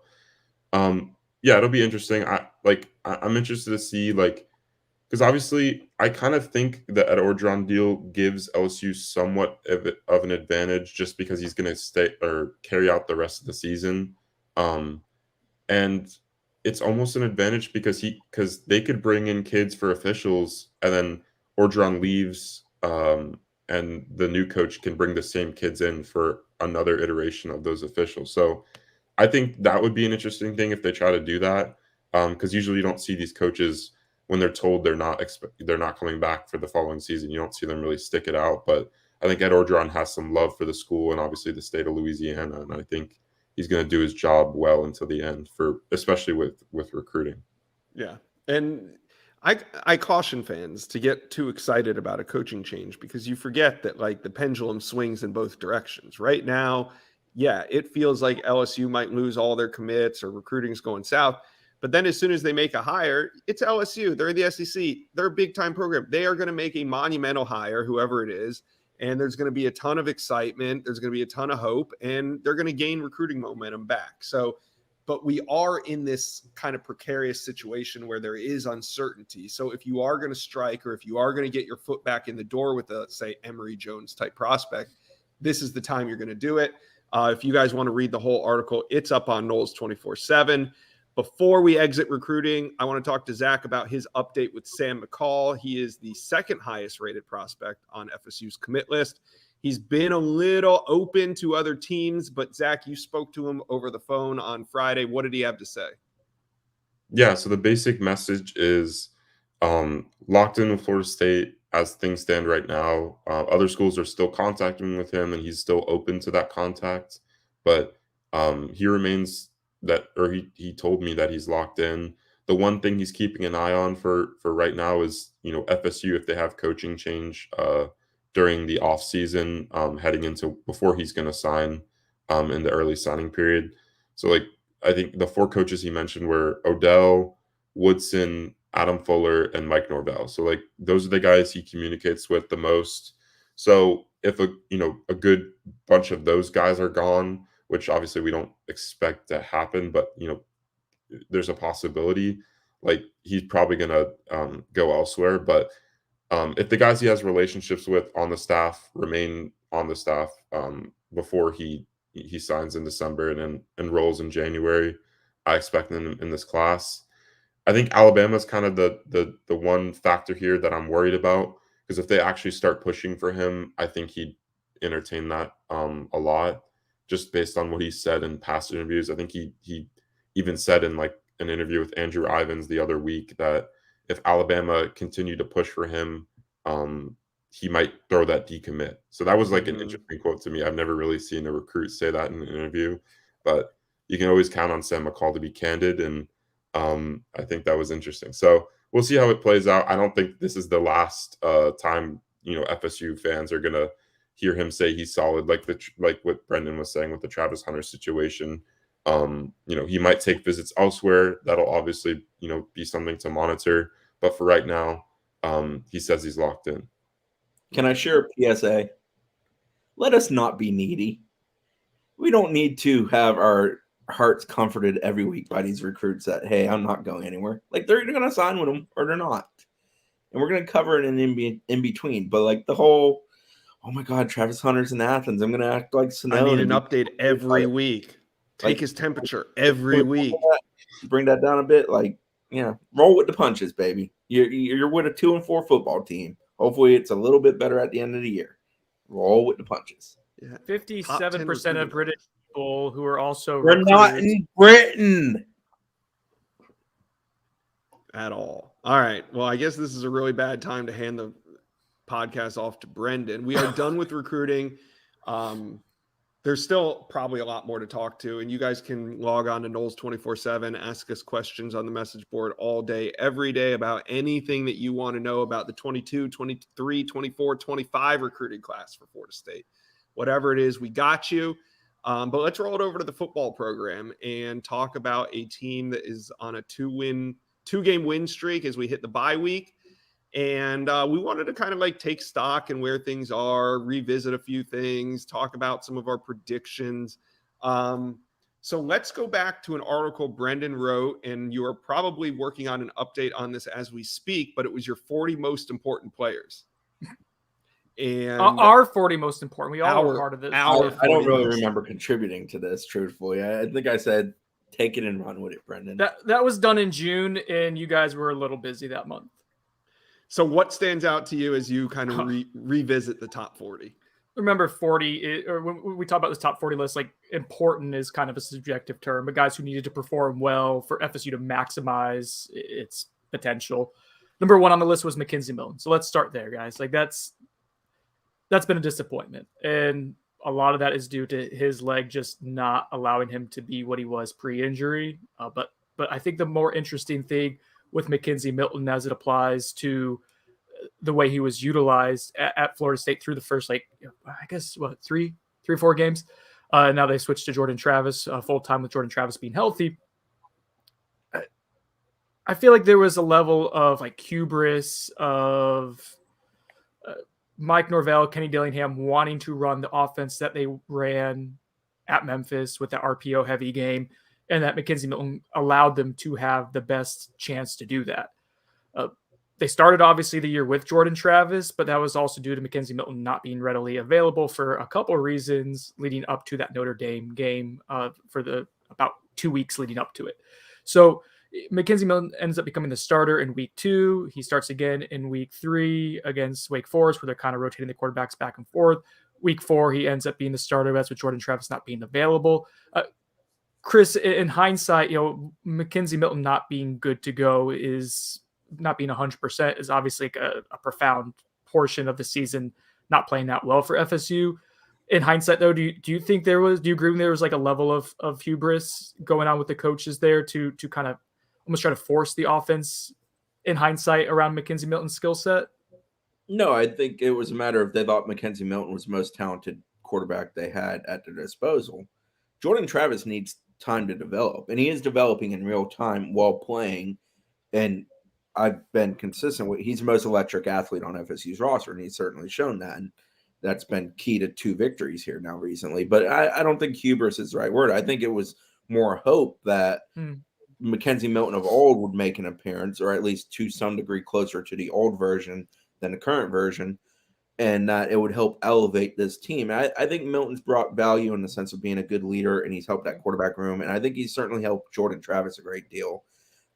yeah, it'll be interesting. I'm interested to see, because obviously I kind of think the Ed Orgeron deal gives LSU somewhat of an advantage just because he's going to stay or carry out the rest of the season. And it's almost an advantage because they could bring in kids for officials, and then Orgeron leaves, and the new coach can bring the same kids in for another iteration of those officials. So I think that would be an interesting thing if they try to do that, because usually you don't see these coaches when they're told they're not coming back for the following season. You don't see them really stick it out. But I think Ed Orgeron has some love for the school and obviously the state of Louisiana, and I think he's going to do his job well until the end, especially with recruiting. Yeah, and I caution fans to get too excited about a coaching change because you forget that like the pendulum swings in both directions. Right now, yeah, it feels like LSU might lose all their commits or recruiting's going south. But then as soon as they make a hire, it's LSU. They're in the SEC. They're a big time program. They are going to make a monumental hire, whoever it is. And there's going to be a ton of excitement. There's going to be a ton of hope, and they're going to gain recruiting momentum back. So, but we are in this kind of precarious situation where there is uncertainty. So if you are going to strike, or if you are going to get your foot back in the door with a, say, Emery Jones type prospect, this is the time you're going to do it. If you guys want to read the whole article, it's up on Noles 24/7. Before we exit recruiting, I want to talk to Zach about his update with Sam Mccall. He is the second highest rated prospect on FSU's commit list. He's been a little open to other teams, but Zach, you spoke to him over the phone on Friday. What did he have to say? Yeah, so the basic message is locked in with Florida State as things stand right now. Other schools are still contacting with him, and he's still open to that contact. But he remains he told me that he's locked in. The one thing he's keeping an eye on for right now is, FSU, if they have coaching change during the off season, heading into before he's going to sign in the early signing period. So I think the four coaches he mentioned were Odell, Woodson, Adam Fuller, and Mike Norvell. So those are the guys he communicates with the most. So if a good bunch of those guys are gone, which obviously we don't expect to happen, but there's a possibility, he's probably gonna go elsewhere. But if the guys he has relationships with on the staff remain on the staff before he signs in December and then enrolls in January, I expect them in this class. I think Alabama's kind of the one factor here that I'm worried about, because if they actually start pushing for him, I think he'd entertain that a lot, just based on what he said in past interviews. I think he even said in an interview with Andrew Ivins the other week that if Alabama continued to push for him, he might throw that decommit. So that was an interesting quote to me. I've never really seen a recruit say that in an interview, but you can always count on Sam Mccall to be candid, and I think that was interesting. So we'll see how it plays out. I don't think this is the last time FSU fans are gonna hear him say he's solid, like what Brendan was saying with the Travis Hunter situation. He might take visits elsewhere. That'll obviously be something to monitor. But for right now, he says he's locked in. Can I share a PSA? Let us not be needy. We don't need to have our hearts comforted every week by these recruits that, hey, I'm not going anywhere. They're going to sign with them or they're not. And we're going to cover it in between. But the whole, oh my God, Travis Hunter's in Athens, I'm going to act like Seminoles. I need an update every week. Take his temperature every week. Bring that down a bit. Roll with the punches, baby. You're with a 2-4 football team. Hopefully it's a little bit better at the end of the year. Roll with the punches. Yeah. 57% of British people who are also We're not in Britain at all. All right. Well, I guess this is a really bad time to hand the podcast off to Brendan. We are done with recruiting. There's still probably a lot more to talk to, and you guys can log on to Noles 24/7, ask us questions on the message board all day, every day about anything that you want to know about the 22, 23, 24, 25 recruiting class for Florida State. Whatever it is, we got you. But let's roll it over to the football program and talk about a team that is on a two-game win streak as we hit the bye week. And we wanted to kind of take stock and where things are, revisit a few things, talk about some of our predictions. So let's go back to an article Brendan wrote, and you are probably working on an update on this as we speak, but it was your 40 most important players. And our 40 most important. We all were part of this. I don't really remember contributing to this, truthfully. I think I said, take it and run with it, Brendan. That was done in June, and you guys were a little busy that month. So what stands out to you as you kind of revisit the top 40? Remember, 40, or when we talk about this top 40 list, important is kind of a subjective term, but guys who needed to perform well for FSU to maximize its potential. Number one on the list was Mackenzie Milne. So let's start there, guys. that's been a disappointment. And a lot of that is due to his leg just not allowing him to be what he was pre-injury. But I think the more interesting thing with Mackenzie Milne as it applies to the way he was utilized at Florida State through the first, I guess, three or four games. Now they switched to Jordan Travis full time with Jordan Travis being healthy. I feel like there was a level of hubris of Mike Norvell, Kenny Dillingham wanting to run the offense that they ran at Memphis with the RPO heavy game, and that Mackenzie Milne allowed them to have the best chance to do that. They started obviously the year with Jordan Travis, but that was also due to Mackenzie Milne not being readily available for a couple of reasons leading up to that Notre Dame game for the about 2 weeks leading up to it. So Mackenzie Milne ends up becoming the starter in week 2. He starts again in week 3 against Wake Forest, where they're kind of rotating the quarterbacks back and forth. Week 4, he ends up being the starter. That's with Jordan Travis not being available. Chris, in hindsight, Mackenzie Milne not being good to go is not being 100% is obviously a profound portion of the season not playing that well for FSU. In hindsight, though, do you think do you agree there was a level of hubris going on with the coaches there to kind of almost try to force the offense in hindsight around Mackenzie Milton's skill set? No, I think it was a matter of they thought Mackenzie Milne was the most talented quarterback they had at their disposal. Jordan Travis needs time to develop, and he is developing in real time while playing. And I've been consistent with he's the most electric athlete on FSU's roster, and he's certainly shown that. And that's been key to 2 victories here now recently. But I don't think hubris is the right word. I think it was more hope that Mackenzie Milne of old would make an appearance, or at least to some degree closer to the old version than the current version, and that it would help elevate this team. I think Milton's brought value in the sense of being a good leader, and he's helped that quarterback room, and I think he's certainly helped Jordan Travis a great deal.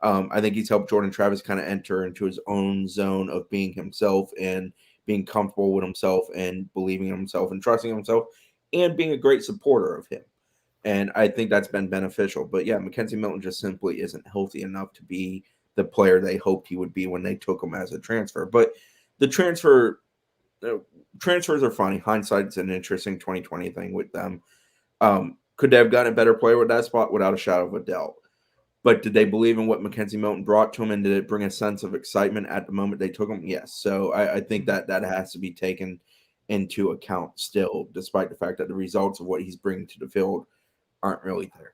I think he's helped Jordan Travis kind of enter into his own zone of being himself and being comfortable with himself and believing in himself and trusting himself and being a great supporter of him. And I think that's been beneficial. But yeah, Mackenzie Milne just simply isn't healthy enough to be the player they hoped he would be when they took him as a transfer. But the transfers are funny. Hindsight's an interesting 2020 thing with them. Could they have gotten a better player with that spot? Without a shadow of a doubt. But did they believe in what Mackenzie Milne brought to him, and did it bring a sense of excitement at the moment they took him? Yes. So I think that has to be taken into account still, despite the fact that the results of what he's bringing to the field aren't really there.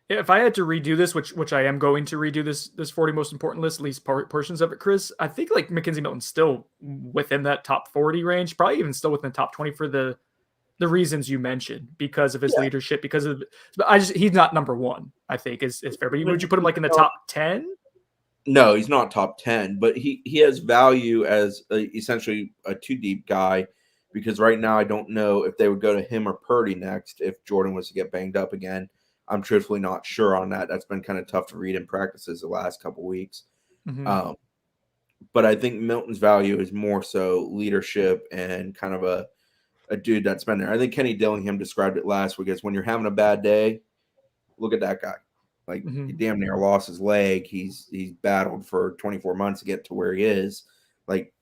Yeah, if I had to redo this, which I am going to redo this 40 most important list, at least portions of it, Chris, I think Mackenzie Milton's still within that top 40 range, probably even still within the top 20 for the reasons you mentioned, because of his leadership, because of he's not number 1, I think is fair. But would you put him in the top 10? No, he's not top 10, but he has value as essentially a 2-deep guy, because right now I don't know if they would go to him or Purdy next if Jordan was to get banged up again. I'm truthfully not sure on that. That's been kind of tough to read in practices the last couple weeks. Mm-hmm. But I think Milton's value is more so leadership and kind of a dude that's been there. I think Kenny Dillingham described it last week as when you're having a bad day, look at that guy. He damn near lost his leg. He's battled for 24 months to get to where he is.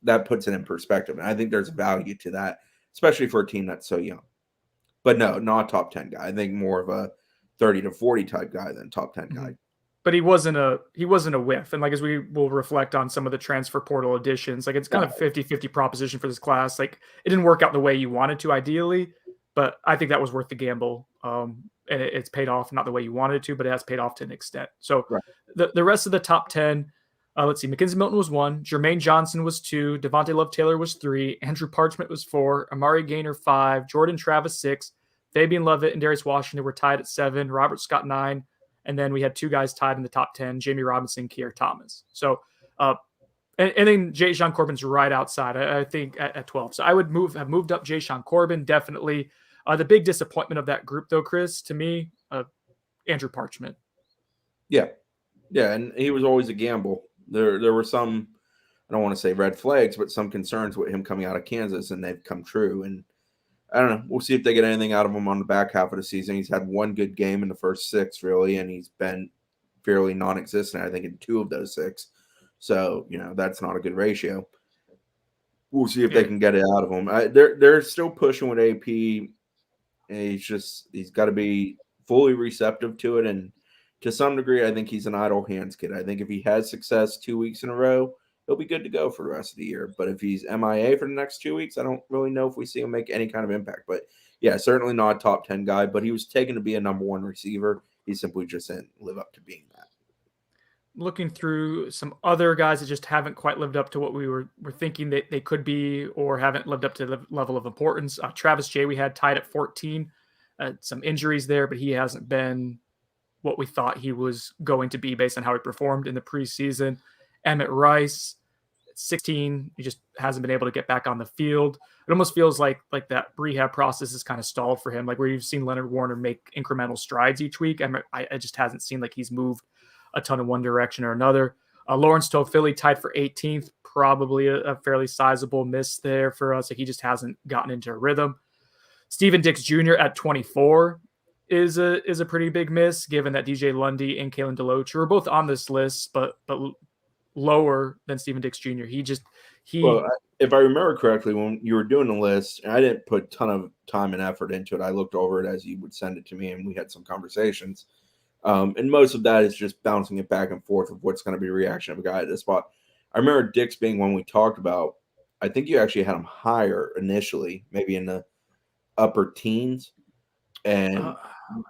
That puts it in perspective. And I think there's value to that, especially for a team that's so young. But no, not a top 10 guy. I think more of a 30 to 40 type guy than top 10 guy. But he wasn't a whiff. And as we will reflect on some of the transfer portal additions, it's kind of 50-50 proposition for this class. It didn't work out the way you wanted to ideally, but I think that was worth the gamble. And it's paid off, not the way you wanted it to, but it has paid off to an extent. So the rest of the top 10, let's see, Mackenzie Milne was 1, Jermaine Johnson was 2, Devontae Love-Taylor was 3, Andrew Parchment was 4, Amari Gaynor 5, Jordan Travis 6, Fabian Lovett and Darius Washington were tied at 7, Robert Scott 9, and then we had 2 guys tied in the top 10, Jamie Robinson, Kier Thomas. So, and then Jay-Sean Corbin's right outside, I think, at 12. So I would have moved up Jay-Sean Corbin, definitely. The big disappointment of that group, though, Chris, to me, Andrew Parchment. Yeah, and he was always a gamble. There were some, I don't want to say red flags, but some concerns with him coming out of Kansas, and they've come true. And I don't know. We'll see if they get anything out of him on the back half of the season. He's had 1 good game in the first 6, really, and he's been fairly non-existent, I think, in 2 of those 6. So, that's not a good ratio. We'll see if they can get it out of him. They're still pushing with AP. And he's got to be fully receptive to it. And to some degree, I think he's an idle hands kid. I think if he has success 2 weeks in a row, he'll be good to go for the rest of the year. But if he's MIA for the next 2 weeks, I don't really know if we see him make any kind of impact. But yeah, certainly not a top 10 guy, but he was taken to be a number one receiver. He simply just didn't live up to being that. Looking through some other guys that just haven't quite lived up to what we were thinking that they could be, or haven't lived up to the level of importance. Travis Jay, we had tied at 14. Some injuries there, but he hasn't been what we thought he was going to be based on how he performed in the preseason. Emmett Rice, 16, he just hasn't been able to get back on the field. It almost feels like that rehab process is kind of stalled for him, like where you've seen Leonard Warner make incremental strides each week. I just hasn't seen like he's moved a ton in one direction or another. Lawrence Toafili tied for 18th, probably a fairly sizable miss there for us. Like he just hasn't gotten into a rhythm. Steven Dix Jr. at 24 is a pretty big miss, given that DJ Lundy and Kalen DeLoach are both on this list, but lower than Steven Dix Jr. Well, if I remember correctly, when you were doing the list, and I didn't put a ton of time and effort into it. I looked over it as you would send it to me, and we had some conversations. And most of that is just bouncing it back and forth of what's going to be the reaction of a guy at this spot. I remember Dix being one we talked about. I think you actually had him higher initially, maybe in the upper teens. And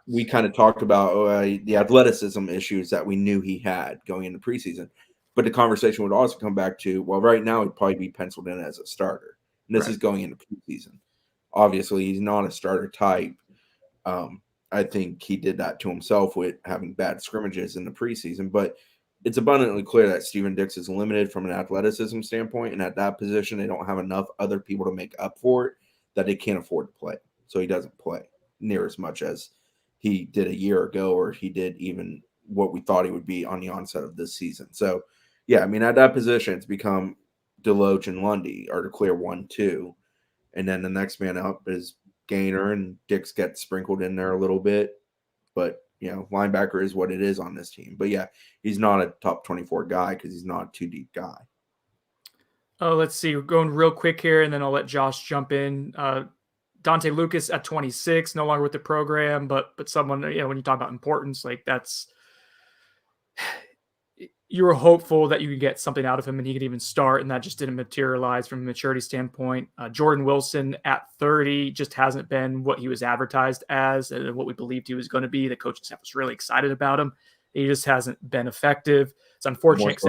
we kind of talked about the athleticism issues that we knew he had going into preseason. But the conversation would also come back to, well, right now he'd probably be penciled in as a starter. And this is going into preseason. Obviously, he's not a starter type. I think he did that to himself with having bad scrimmages in the preseason. But it's abundantly clear that Steven Dix is limited from an athleticism standpoint. And at that position, they don't have enough other people to make up for it that they can't afford to play. So he doesn't play near as much as he did a year ago, or he did even what we thought he would be on the onset of this season. So, yeah, I mean, at that position, it's become DeLoach and Lundy are the clear 1-2. And then the next man up is Gaynor, and Dix gets sprinkled in there a little bit. But, you know, linebacker is what it is on this team. But, yeah, he's not a top 24 guy because he's not a too-deep guy. Oh, let's see. We're going real quick here, and then I'll let Josh jump in. Dante Lucas at 26, no longer with the program, but someone, you know, when you talk about importance, like that's, you were hopeful that you could get something out of him and he could even start, and that just didn't materialize from a maturity standpoint. Jordan Wilson at 30 just hasn't been what he was advertised as and what we believed he was going to be. The coaching staff was really excited about him. He just hasn't been effective. It's unfortunate.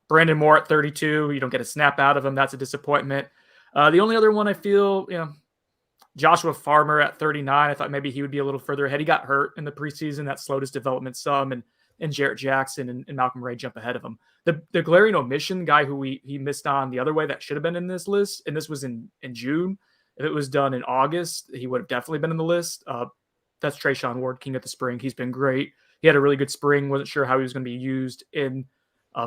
Brandon Moore at 32, you don't get a snap out of him. That's a disappointment. The only other one I feel, you know, Joshua Farmer at 39. I thought maybe he would be a little further ahead. He got hurt in the preseason. That slowed his development some, and Jarrett Jackson and Malcolm Ray jump ahead of him. The glaring omission guy who he missed on the other way that should have been in this list, and this was in June. If it was done in August, he would have definitely been in the list. That's Trayshawn Ward, king of the spring. He's been great. He had a really good spring. Wasn't sure how he was going to be used in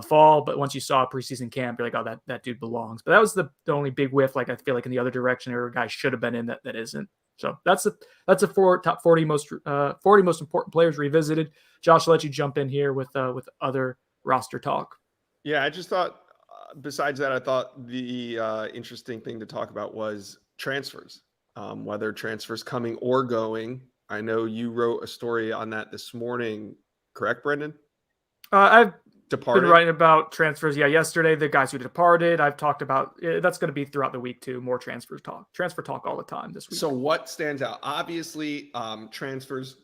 fall, but once you saw a preseason camp, you're like, oh, that dude belongs. But that was the only big whiff. Like I feel like in the other direction, there a guy should have been in that isn't. So that's a top 40 most important players revisited. Josh, I'll let you jump in here with other roster talk. Yeah, I just thought. Besides that, I thought the interesting thing to talk about was transfers, whether transfers coming or going. I know you wrote a story on that this morning, correct, Brendan? I've departed. Been writing about transfers. Yeah, yesterday the guys who departed. I've talked about that's going to be throughout the week too. More transfer talk all the time this week. So what stands out? Obviously, transfers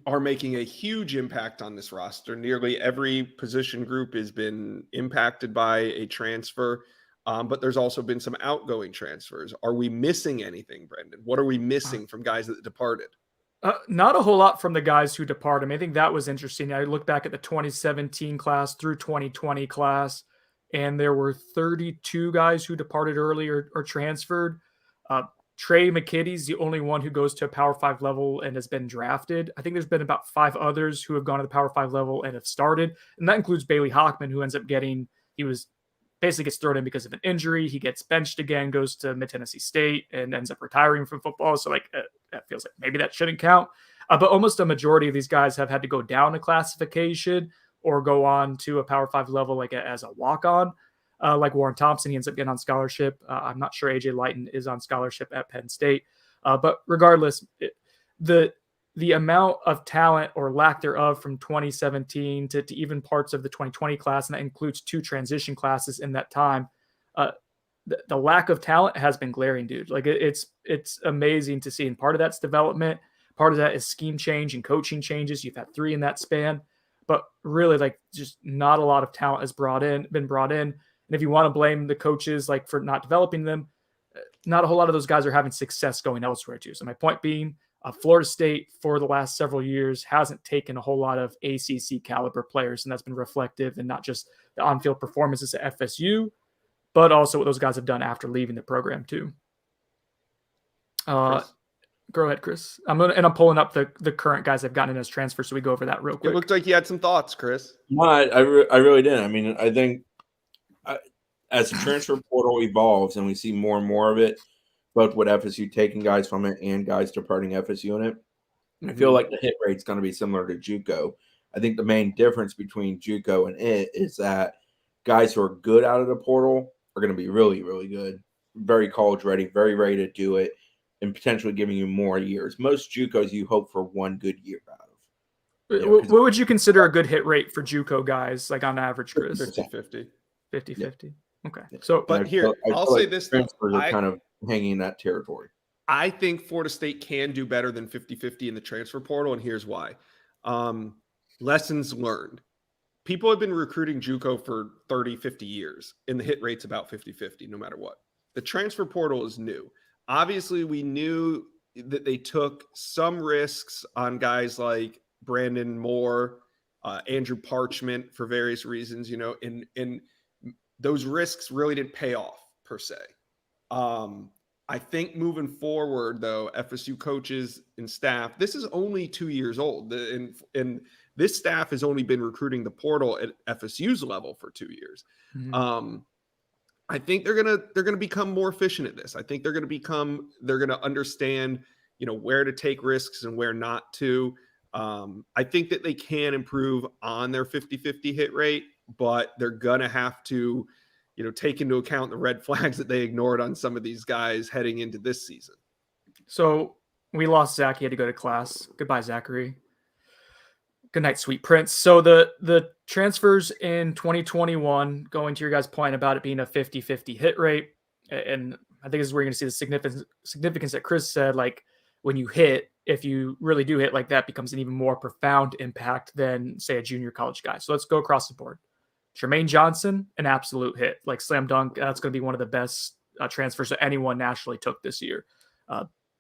are making a huge impact on this roster. Nearly every position group has been impacted by a transfer, but there's also been some outgoing transfers. Are we missing anything, Brendan? What are we missing from guys that departed? Not a whole lot from the guys who departed. I think that was interesting. I looked back at the 2017 class through 2020 class, and there were 32 guys who departed early or transferred. Trey McKitty's the only one who goes to a Power 5 level and has been drafted. I think there's been about 5 others who have gone to the Power 5 level and have started, and that includes Bailey Hockman, who ends up basically gets thrown in because of an injury. He gets benched again, goes to Mid-Tennessee State, and ends up retiring from football. So that feels like maybe that shouldn't count. But almost a majority of these guys have had to go down a classification or go on to a Power 5 level as a walk-on. like Warren Thompson. He ends up getting on scholarship. I'm not sure AJ Lighton is on scholarship at Penn State. But regardless, the amount of talent or lack thereof from 2017 to even parts of the 2020 class, and that includes 2 transition classes in that time, the lack of talent has been glaring, dude. Like it's amazing to see. And part of that's development. Part of that is scheme change and coaching changes. You've had 3 in that span, but really like just not a lot of talent has been brought in. And if you want to blame the coaches like for not developing them, not a whole lot of those guys are having success going elsewhere too. So my point being, Florida State for the last several years hasn't taken a whole lot of ACC caliber players, and that's been reflective in not just the on-field performances at FSU, but also what those guys have done after leaving the program too. Go ahead, Chris. I'm pulling up the current guys I've gotten in as transfers, so we go over that real quick. It looked like you had some thoughts, Chris. No, I really did. I mean, I think as the transfer portal evolves and we see more and more of it, both with FSU taking guys from it and guys departing FSU in it, I feel like the hit rate's going to be similar to JUCO. I think the main difference between JUCO and it is that guys who are good out of the portal are going to be really, really good, very college ready, very ready to do it, and potentially giving you more years. Most JUCOs you hope for 1 good year out of. What would you consider a good hit rate for JUCO guys, like on average, Chris? 50-50. 50-50. Okay. So, But here, I'll say this. Transfers are kind of hanging in that territory. I think Florida State can do better than 50-50 in the transfer portal, and here's why. Lessons learned. People have been recruiting JUCO for 30, 50 years, and the hit rate's about 50-50 no matter what. The transfer portal is new. Obviously, we knew that they took some risks on guys like Brandon Moore, Andrew Parchment for various reasons, and those risks really didn't pay off per se. I think moving forward, though, FSU coaches and staff, this is only 2 years old, and this staff has only been recruiting the portal at FSU's level for 2 years. Mm-hmm. I think they're gonna become more efficient at this. I think they're gonna understand, where to take risks and where not to. I think that they can improve on their 50-50 hit rate, but they're gonna have to, take into account the red flags that they ignored on some of these guys heading into this season. So we lost Zach. He had to go to class. Goodbye, Zachary. Good night, sweet prince. So the transfers in 2021, going to your guys' point about it being a 50-50 hit rate, and I think this is where you're going to see the significance that Chris said, like when you hit, if you really do hit like that, becomes an even more profound impact than, say, a junior college guy. So let's go across the board. Jermaine Johnson, an absolute hit, like slam dunk. That's going to be one of the best transfers that anyone nationally took this year.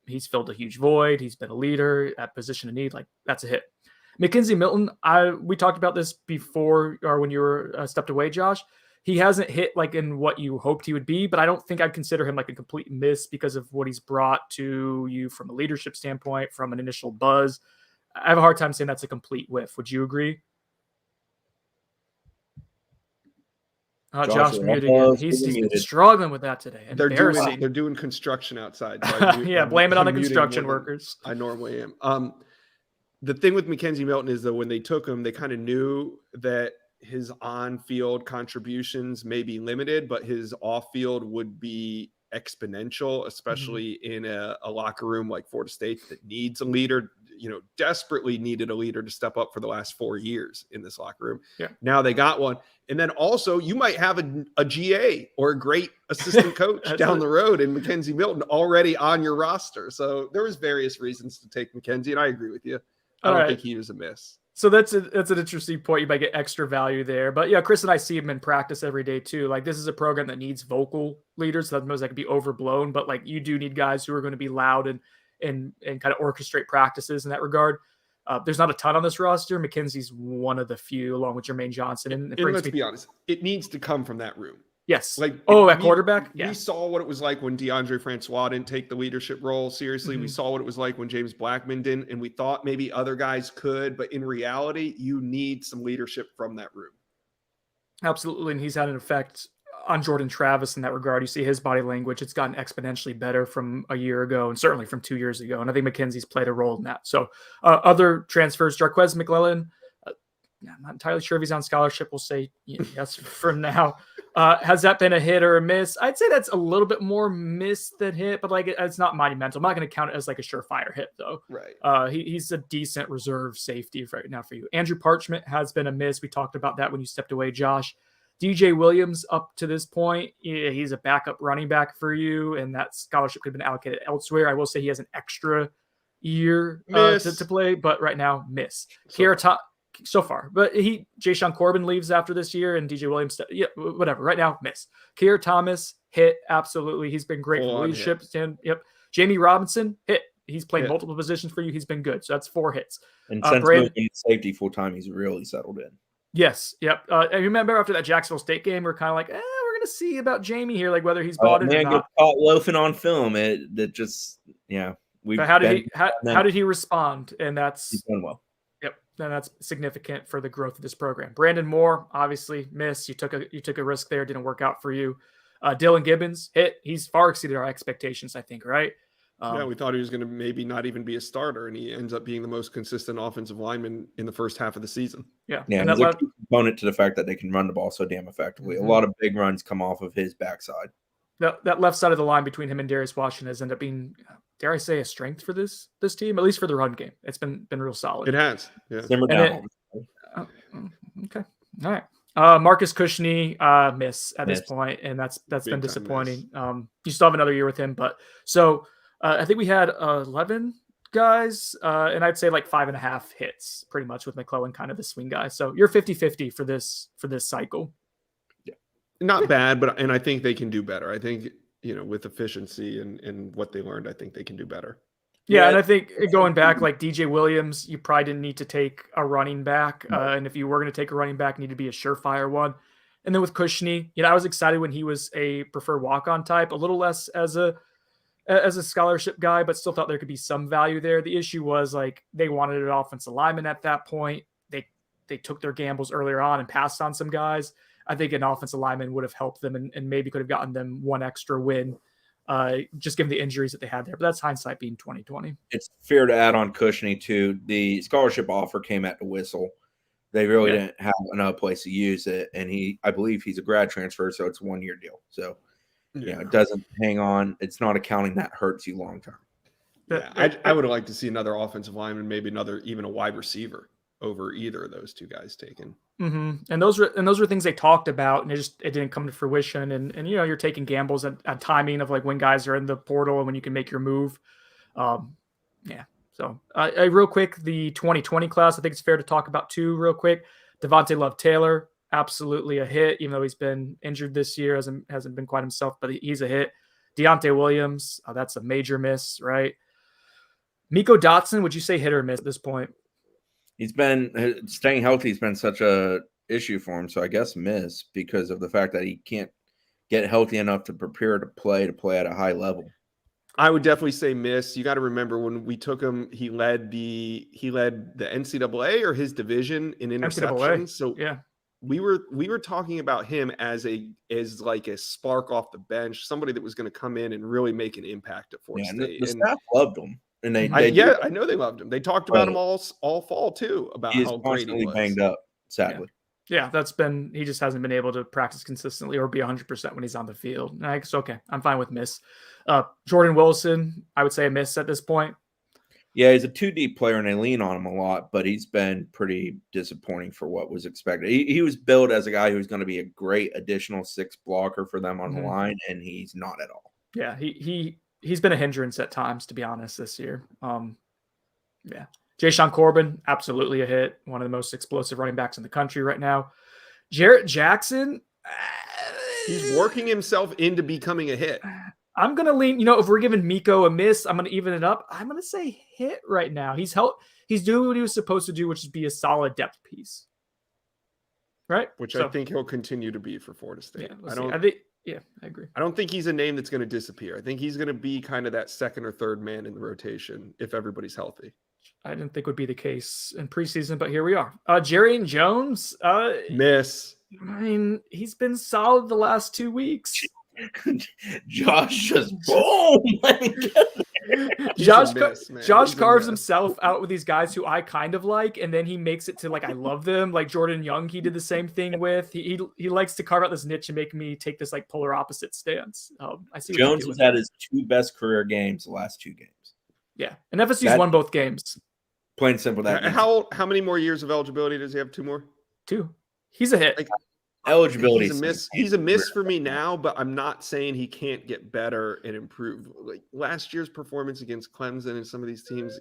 He's filled a huge void. He's been a leader at position of need. Like that's a hit. Mackenzie Milne, we talked about this before or when you were stepped away, Josh. He hasn't hit like in what you hoped he would be, but I don't think I'd consider him like a complete miss because of what he's brought to you from a leadership standpoint, from an initial buzz. I have a hard time saying that's a complete whiff. Would you agree? Josh muted again. He's struggling with that today. They're doing construction outside. So yeah, blame it on the construction workers. I normally am. The thing with Mackenzie Milne is that when they took him, they kind of knew that his on-field contributions may be limited, but his off-field would be exponential, especially in a locker room like Florida State that needs a leader, desperately needed a leader to step up for the last 4 years in this locker room. Yeah. Now they got one. And then also you might have a GA or a great assistant coach down the road in Mackenzie Milne already on your roster. So there was various reasons to take Mackenzie, and I agree with you. I don't think he was a miss. So that's an interesting point. You might get extra value there. But yeah, Chris and I see him in practice every day too. Like this is a program that needs vocal leaders. Sometimes that can be overblown, but like you do need guys who are going to be loud and kind of orchestrate practices in that regard. There's not a ton on this roster. Mackenzie's one of the few, along with Jermaine Johnson. And let's be honest, it needs to come from that room. Yes. At quarterback? Yeah. We saw what it was like when DeAndre Francois didn't take the leadership role seriously. We saw what it was like when James Blackman didn't, and we thought maybe other guys could, but in reality, you need some leadership from that room. Absolutely, and he's had an effect on Jordan Travis in that regard. You see his body language. It's gotten exponentially better from a year ago and certainly from 2 years ago, and I think Mackenzie's played a role in that. So other transfers, Jarquez McClellan, I'm not entirely sure if he's on scholarship. We'll say yes for now. Has that been a hit or a miss? I'd say that's a little bit more miss than hit, but like it's not monumental. I'm not going to count it as like a surefire hit though. Right. He's a decent reserve safety right now for you. Andrew Parchment has been a miss. We talked about that when you stepped away, Josh. DJ Williams up to this point, he's a backup running back for you, and that scholarship could have been allocated elsewhere. I will say he has an extra year to play, but right now, miss. So far. But Jayshon Corbin leaves after this year, and DJ Williams, whatever. Right now, miss. Kier Thomas, hit, absolutely. He's been great for leadership. Jamie Robinson, hit. He's played multiple positions for you. He's been good. So that's 4 hits. And since moving safety full-time, he's really settled in. Yes. Yep. I remember after that Jacksonville State game, we're kind of like, we're going to see about Jamie here, like whether he's bought it or not. Get caught loafing on film. How did he respond? And he's done well. Yep. And that's significant for the growth of this program. Brandon Moore, obviously missed. You took a risk there. Didn't work out for you. Dylan Gibbons hit. He's far exceeded our expectations, I think, right? We thought he was going to maybe not even be a starter, and he ends up being the most consistent offensive lineman in the first half of the season. Yeah. And that's a component to the fact that they can run the ball so damn effectively. A lot of big runs come off of his backside. That left side of the line between him and Darius Washington has ended up being, dare I say, a strength for this team, at least for the run game. It's been real solid. It has. Yeah. Simmer down. Okay. All right. Marcus Cushney miss at this point, and that's been disappointing. You still have another year with him, but so I think we had 11 guys, and I'd say like 5.5 hits pretty much with McClellan, kind of the swing guy. So you're 50-50 for this cycle. Yeah, not bad, and I think they can do better. I think with efficiency and what they learned, I think they can do better. Yeah, and I think going back, like DJ Williams, you probably didn't need to take a running back. And if you were going to take a running back, it needed to be a surefire one. And then with Cushney, I was excited when he was a preferred walk-on type, a little less as a scholarship guy, but still thought there could be some value there. The issue was like they wanted an offensive lineman at that point. They took their gambles earlier on and passed on some guys. I think an offensive lineman would have helped them and maybe could have gotten them one extra win. Just given the injuries that they had there, but that's hindsight being 2020. It's fair to add on Cushney too. The scholarship offer came at the whistle. They really didn't have another place to use it, and I believe he's a grad transfer, so it's a 1-year deal. So it doesn't hang on. It's not accounting that hurts you long term. Yeah, I would have liked to see another offensive lineman, maybe even a wide receiver over either of those two guys taken. Mm-hmm. And those were things they talked about, and it didn't come to fruition. And you're taking gambles at timing of like when guys are in the portal and when you can make your move. So real quick, the 2020 class, I think it's fair to talk about too real quick. Devontae Love-Taylor, absolutely a hit, even though he's been injured this year, hasn't been quite himself, but he's a hit. Deontay Williams, that's a major miss, right? Miko Dotson, would you say hit or miss at this point? He's been staying healthy. Has been such a issue for him. So I guess miss because of the fact that he can't get healthy enough to prepare to play at a high level. I would definitely say miss. You got to remember when we took him, he led the NCAA or his division in interceptions. NCAA. So yeah, we were talking about him as like a spark off the bench, somebody that was going to come in and really make an impact at Fort State. The staff loved him. And I know they loved him. They talked about him all fall too, about how great he was. Banged up, sadly. Yeah, he just hasn't been able to practice consistently or be 100% when he's on the field. And I guess, okay, I'm fine with miss. Jordan Wilson, I would say a miss at this point. Yeah, he's a 2D player and they lean on him a lot, but he's been pretty disappointing for what was expected. He was billed as a guy who's going to be a great additional 6 blocker for them on the line, and he's not at all. Yeah, he's been a hindrance at times, to be honest, this year. Jayshon Corbin, absolutely a hit. One of the most explosive running backs in the country right now. Jarrett Jackson. He's working himself into becoming a hit. I'm going to lean, if we're giving Miko a miss, I'm going to even it up. I'm going to say hit right now. He's doing what he was supposed to do, which is be a solid depth piece. Right? Which I think he'll continue to be for Florida State. Yeah, I agree. I don't think he's a name that's going to disappear. I think he's going to be kind of that second or third man in the rotation if everybody's healthy. I didn't think would be the case in preseason, but here we are. Jerry Jones. Miss. I mean, he's been solid the last 2 weeks. Josh just boom. He's Josh a miss, man. Josh He's a carves miss. himself out with these guys who I kind of like, and then he makes it to like I love them. Like Jordan Young, he did the same thing with. He likes to carve out this niche and make me take this like polar opposite stance. I see. Jones has had his 2 best career games the last 2 games. Yeah, and FSU's won both games. Plain and simple. That How many more years of eligibility does he have? 2 more. 2. He's a hit. Like, eligibility. He's a miss. He's a miss for me now, but I'm not saying he can't get better and improve. Like last year's performance against Clemson and some of these teams,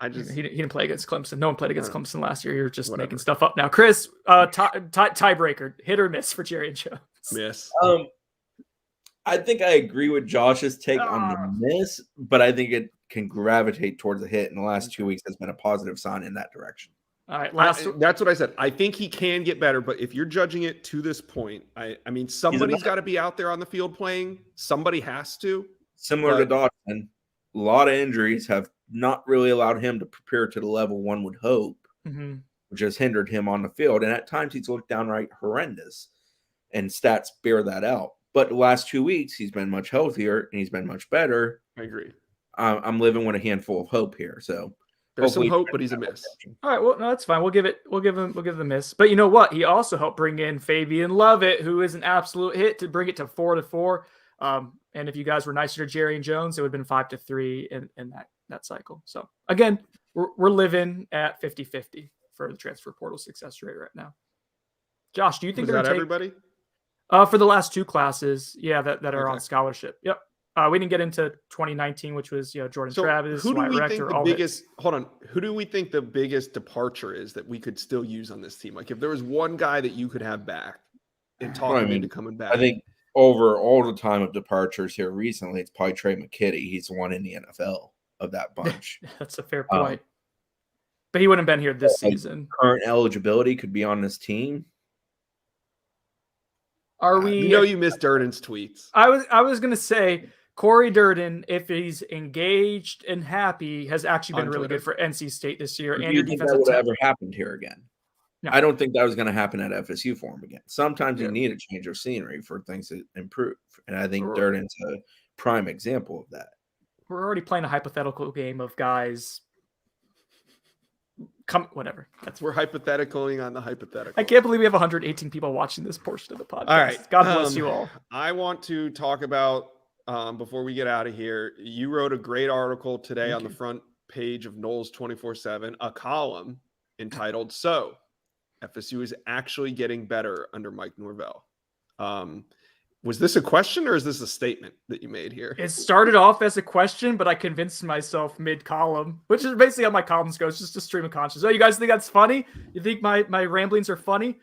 He didn't play against Clemson. No one played against Clemson last year. You're just Whatever. making stuff up now. Chris, tiebreaker, hit or miss for Jerry and Jones? miss. I think I agree with Josh's take on the miss, but I think it can gravitate towards a hit. In the last 2 weeks has been a positive sign in that direction. All right, That's what I said. I think he can get better, but if you're judging it to this point, I mean, somebody's got to be out there on the field playing. Somebody has to. Similar to Dawson, a lot of injuries have not really allowed him to prepare to the level one would hope, which has hindered him on the field. And at times he's looked downright horrendous, and stats bear that out. But the last 2 weeks, he's been much healthier and he's been much better. I agree. I'm living with a handful of hope here. So there's some hope, but he's a miss. All right, well, no, that's fine. We'll give him the miss. But you know what? He also helped bring in Fabian Lovett, who is an absolute hit to bring it to 4-4. And if you guys were nicer to Jerry and Jones, it would have been 5-3 in that cycle. So again, we're living at 50-50 for the transfer portal success rate right now. Josh, do you think that everybody? For the last 2 classes, yeah, that are on scholarship. Yep. We didn't get into 2019, which was Jordan Travis. Who do we think the biggest? hits. Hold on. Who do we think the biggest departure is that we could still use on this team? Like, if there was one guy that you could have back and talk him into coming back, I think over all the time of departures here recently, it's probably Trey McKitty. He's the one in the NFL of that bunch. That's a fair point. But he wouldn't have been here this season. Current eligibility could be on this team. Are we? You missed Durden's tweets. I was gonna say Corey Durden, if he's engaged and happy, has actually been really good for NC State this year. Do and you your think defensive that would ever happened here again? No. I don't think that was going to happen at FSU for him again. Sometimes you need a change of scenery for things to improve, and I think Durden's a prime example of that. We're already playing a hypothetical game of guys. Whatever. We're hypotheticaling on the hypothetical. I can't believe we have 118 people watching this portion of the podcast. All right. God bless you all. I want to talk about, before we get out of here, you wrote a great article today on the front page of Knowles 24/7, a column entitled, "So, FSU is actually getting better under Mike Norvell." Was this a question or is this a statement that you made here? It started off as a question, but I convinced myself mid-column, which is basically how my columns go. It's just a stream of consciousness. Oh, you guys think that's funny? You think my ramblings are funny?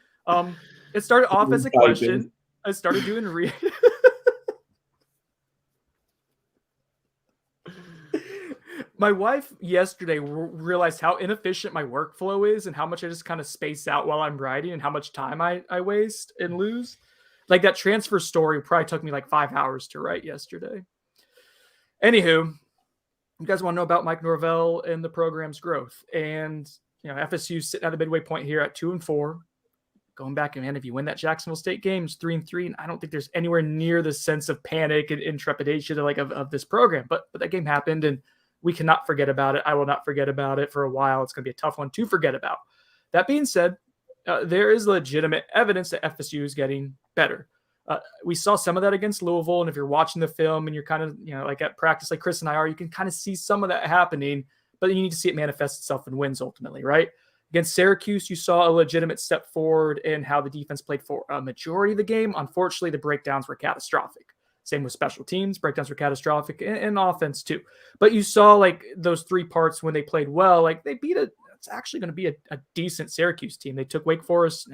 It started off as a question. I started doing My wife yesterday realized how inefficient my workflow is and how much I just kind of space out while I'm writing and how much time I waste and lose. Like that transfer story probably took me like 5 hours to write yesterday. Anywho, you guys want to know about Mike Norvell and the program's growth. And, FSU sitting at the midway point here at 2-4. Going back, and man, if you win that Jacksonville State game, it's 3-3. And I don't think there's anywhere near the sense of panic and trepidation of this program. But that game happened, and we cannot forget about it. I will not forget about it for a while. It's going to be a tough one to forget about. That being said, there is legitimate evidence that FSU is getting better. We saw some of that against Louisville, and if you're watching the film and you're kind of, like at practice like Chris and I are, you can kind of see some of that happening, but you need to see it manifest itself in wins ultimately, right? Against Syracuse, you saw a legitimate step forward in how the defense played for a majority of the game. Unfortunately, the breakdowns were catastrophic. Same with special teams. Breakdowns were catastrophic, and offense too. But you saw like those 3 parts when they played well, like they beat it's actually going to be a decent Syracuse team. They took Wake Forest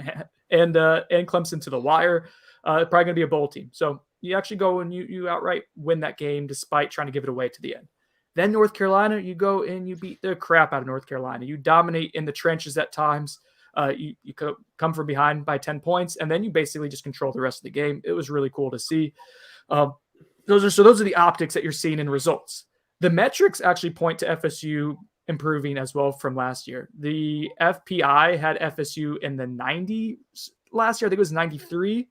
and Clemson to the wire. Probably going to be a bowl team. So you actually go and you outright win that game despite trying to give it away to the end. Then North Carolina, you go and you beat the crap out of North Carolina. You dominate in the trenches at times. You come from behind by 10 points, and then you basically just control the rest of the game. It was really cool to see. Those are the optics that you're seeing in results. The metrics actually point to FSU improving as well from last year. The FPI had FSU in the 90s last year. I think it was 93.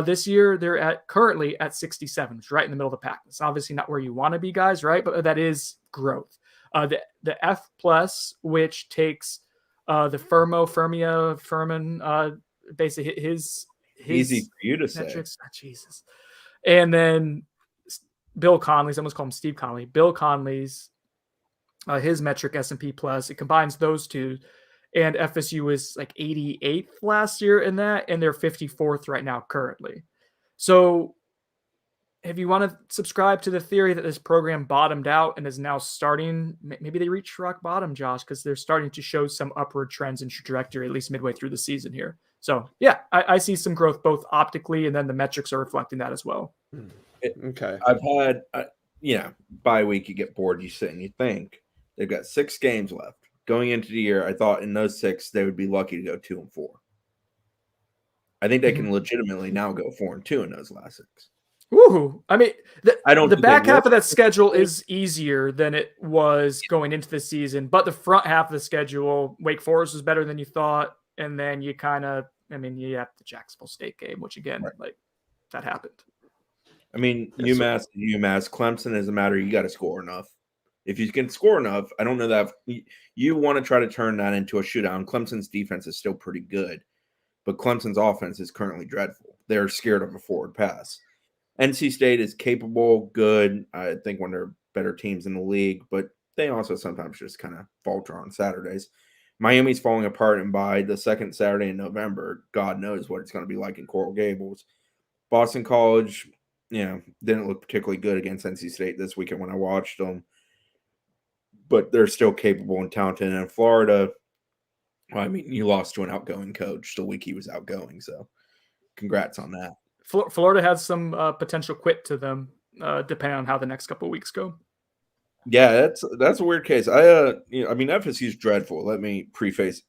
This year, they're currently at 67, which is right in the middle of the pack. It's obviously not where you want to be, guys, right? But that is growth. The F plus, which takes the Furman, basically his Easy for you to metrics. say. Oh, Jesus. And then Bill Conley's, I almost call him Steve Conley. Bill Conley's, his metric S&P plus, it combines those two. And FSU was like 88th last year in that, and they're 54th right now currently. So if you want to subscribe to the theory that this program bottomed out and is now starting, maybe they reached rock bottom, Josh, because they're starting to show some upward trends and trajectory, at least midway through the season here. So, yeah, I see some growth both optically, and then the metrics are reflecting that as well. Okay. I've had, bye week, you get bored, you sit and you think. They've got 6 games left. Going into the year, I thought in those 6, they would be lucky to go 2-4. I think they can legitimately now go 4-2 in those last 6. Woohoo! I mean, the back half of that will. schedule is easier than it was going into the season, but the front half of the schedule, Wake Forest was better than you thought, and then you kind of, you have the Jacksonville State game, which again, that happened. I mean, UMass, Clemson is a matter you got to score enough. If you can score enough, I don't know that you want to try to turn that into a shootout. And Clemson's defense is still pretty good, but Clemson's offense is currently dreadful. They're scared of a forward pass. NC State is capable, good. I think one of their better teams in the league, but they also sometimes just kind of falter on Saturdays. Miami's falling apart, and by the second Saturday in November, God knows what it's going to be like in Coral Gables. Boston College, didn't look particularly good against NC State this weekend when I watched them, but they're still capable and talented. And in Florida, you lost to an outgoing coach the week he was outgoing, so congrats on that. Florida has some potential quit to them, depending on how the next couple of weeks go. Yeah, that's a weird case. FSU's dreadful. Let me preface.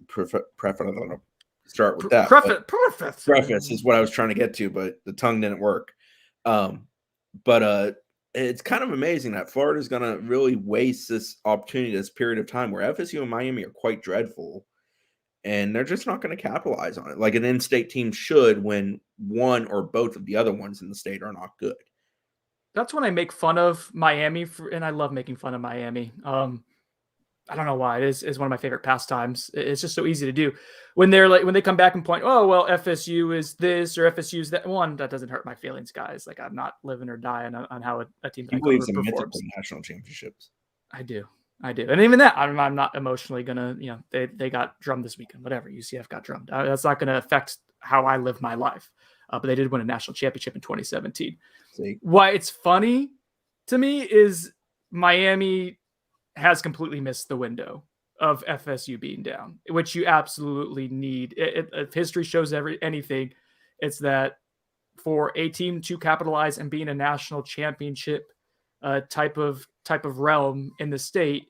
Start with that. Preface is what I was trying to get to, but the tongue didn't work. But it's kind of amazing that Florida is going to really waste this opportunity, this period of time where FSU and Miami are quite dreadful, and they're just not going to capitalize on it like an in-state team should when one or both of the other ones in the state are not good. That's when I make fun of Miami, and I love making fun of Miami. I don't know why. It is one of my favorite pastimes. It's just so easy to do. When they come back and point, oh, well, FSU is this or FSU is that. One, that doesn't hurt my feelings, guys. Like, I'm not living or dying on how a team that believes in mythical national championships. I do. And even that, I'm not emotionally going to, they got drummed this weekend, whatever. UCF got drummed. That's not going to affect how I live my life. But they did win a national championship in 2017. See? Why it's funny to me is Miami has completely missed the window of FSU being down, which you absolutely need. If history shows anything, it's that for a team to capitalize and be in a national championship type of realm in the state,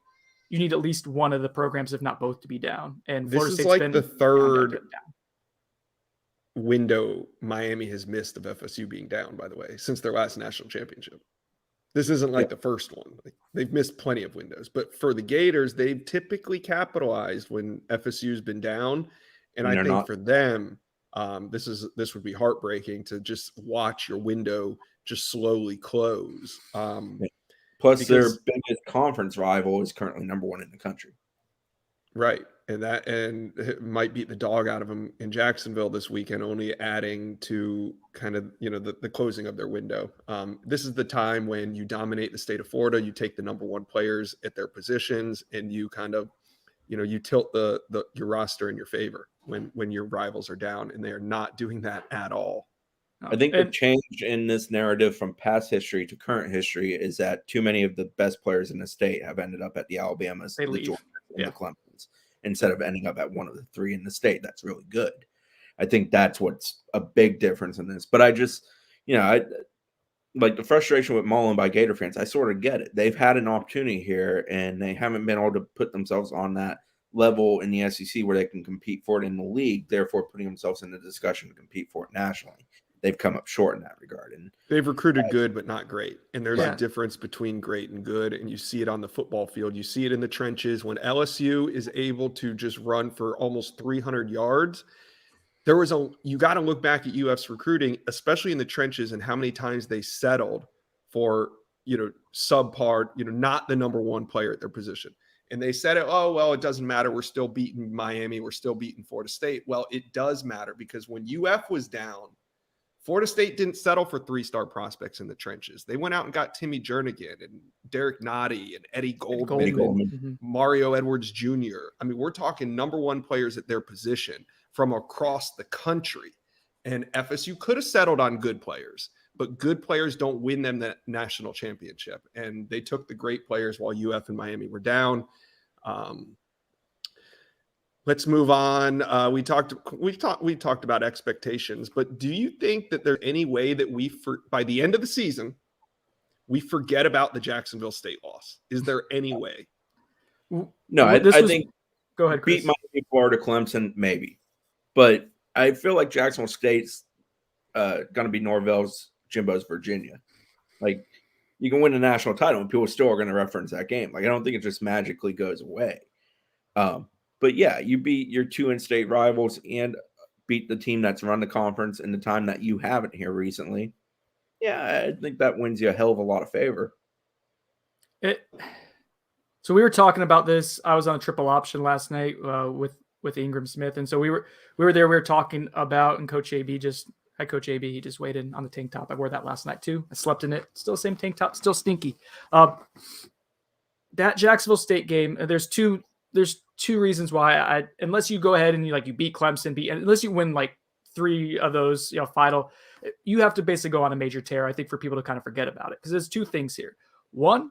you need at least one of the programs, if not both, to be down. And this Florida is State's like been the third down. window Miami has missed of FSU being down, by the way, since their last national championship. This isn't like the first one. They've missed plenty of windows, but for the Gators, they've typically capitalized when FSU's been down. And I think for them, this would be heartbreaking to just watch your window just slowly close. Plus, their biggest conference rival is currently number 1 in the country. Right. And it might beat the dog out of them in Jacksonville this weekend, only adding to kind of, the closing of their window. This is the time when you dominate the state of Florida, you take the number 1 players at their positions, and you kind of, you tilt your roster in your favor when your rivals are down, and they are not doing that at all. I think the change in this narrative from past history to current history is that too many of the best players in the state have ended up at the Alabamas, the Georgias, and the Clemsons, instead of ending up at one of the 3 in the state. That's really good. I think that's what's a big difference in this. But I just, I like the frustration with Mullen by Gator fans. I sort of get it. They've had an opportunity here, and they haven't been able to put themselves on that level in the SEC where they can compete for it in the league, therefore putting themselves in the discussion to compete for it nationally. They've come up short in that regard. And they've recruited good, but not great. And there's a difference between great and good. And you see it on the football field. You see it in the trenches when LSU is able to just run for almost 300 yards. you got to look back at UF's recruiting, especially in the trenches, and how many times they settled for, subpar, not the number one player at their position. And they said, oh, well, it doesn't matter. We're still beating Miami. We're still beating Florida State. Well, it does matter, because when UF was down, Florida State didn't settle for 3-star prospects in the trenches. They went out and got Timmy Jernigan and Derek Nottie and Eddie Goldman. Mm-hmm. Mario Edwards Jr. I mean, we're talking number one players at their position from across the country. And FSU could have settled on good players, but good players don't win them that national championship. And they took the great players while UF and Miami were down. Let's move on. We talked about expectations, but do you think that there's any way that by the end of the season, we forget about the Jacksonville State loss? Is there any way? No, I think go ahead, Chris. Beat Miami, Florida, Clemson, maybe. But I feel like Jacksonville State's going to be Norvell's, Jimbo's Virginia. Like, you can win a national title and people still are going to reference that game. Like, I don't think it just magically goes away. But yeah, you beat your 2 in-state rivals and beat the team that's run the conference in the time that you haven't here recently. Yeah, I think that wins you a hell of a lot of favor. So we were talking about this. I was on a triple option last night with Ingram Smith, and so we were there. We were talking about, and Coach AB he just waited on the tank top. I wore that last night too. I slept in it. Still the same tank top. Still stinky. That Jacksonville State game. There's two reasons why unless you go ahead and you beat Clemson, unless you win like 3 of those, final, you have to basically go on a major tear, I think, for people to kind of forget about it. Because there's 2 things here. One,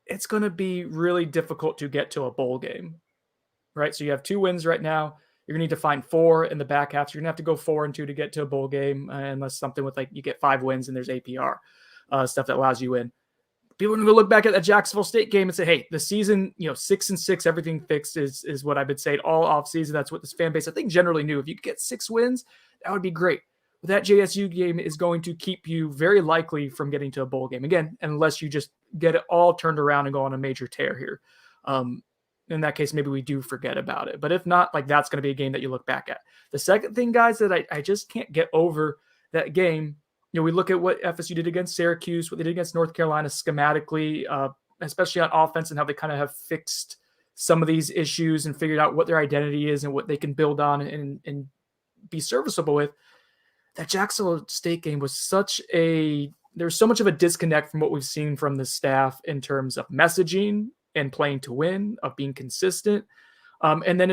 it's going to be really difficult to get to a bowl game, right? So you have 2 wins right now. You're going to need to find 4 in the back half. So you're going to have to go 4-2 to get to a bowl game, unless something with you get 5 wins and there's APR stuff that allows you in. People are going to look back at that Jacksonville State game and say, hey, the season, 6-6, everything fixed is what I've been saying all offseason. That's what this fan base, I think, generally knew. If you could get 6 wins, that would be great. But that JSU game is going to keep you very likely from getting to a bowl game. Again, unless you just get it all turned around and go on a major tear here. In that case, maybe we do forget about it. But if not, that's going to be a game that you look back at. The second thing, guys, that I just can't get over that game, we look at what FSU did against Syracuse, what they did against North Carolina schematically, especially on offense, and how they kind of have fixed some of these issues and figured out what their identity is and what they can build on and be serviceable with. That Jacksonville State game was there's so much of a disconnect from what we've seen from the staff in terms of messaging and playing to win, of being consistent. And then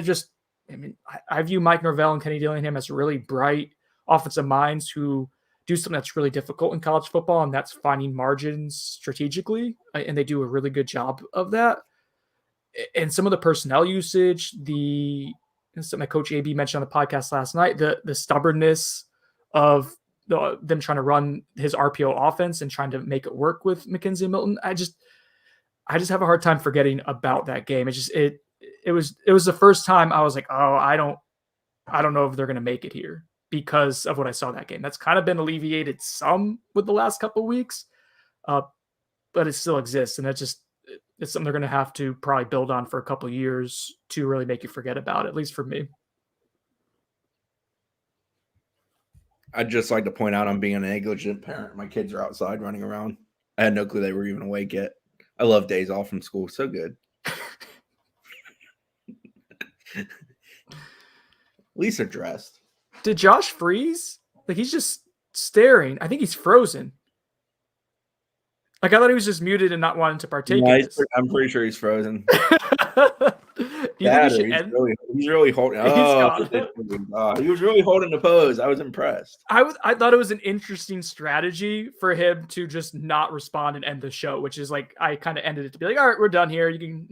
I view Mike Norvell and Kenny Dillingham as really bright offensive minds who do something that's really difficult in college football, and that's finding margins strategically. And they do a really good job of that. And some of the personnel usage, something that Coach AB mentioned on the podcast last night, the stubbornness of them trying to run his RPO offense and trying to make it work with Mackenzie Milne. I just have a hard time forgetting about that game. It was the first time I was like, oh, I don't know if they're going to make it here because of what I saw that game. That's kind of been alleviated some with the last couple of weeks, but it still exists. And it's something they're going to have to probably build on for a couple of years to really make you forget about it, at least for me. I'd just like to point out I'm being a negligent parent. My kids are outside running around. I had no clue they were even awake yet. I love days off from school. So good. At least they're dressed. Did Josh freeze? He's just staring. I think he's frozen. I thought he was just muted and not wanting to partake in this. I'm pretty sure he's frozen. Do you think he should end? He's really holding. Oh, he was really holding the pose. I was impressed. I thought it was an interesting strategy for him to just not respond and end the show, which is I kind of ended it to be all right, we're done here. You can,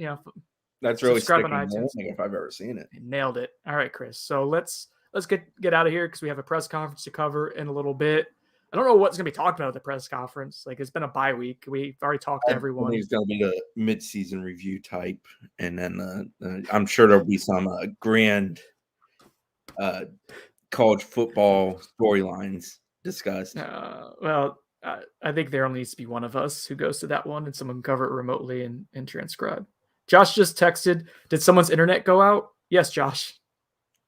that's really subscribe on iTunes if I've ever seen it. Nailed it. All right, Chris. So let's get out of here because we have a press conference to cover in a little bit. I don't know what's going to be talked about at the press conference. It's been a bye week. We've already talked to everyone. It's going to be the mid-season review type. And then I'm sure there'll be some grand college football storylines discussed. I think there only needs to be one of us who goes to that one and someone can cover it remotely and transcribe. Josh just texted, did someone's internet go out? Yes, Josh.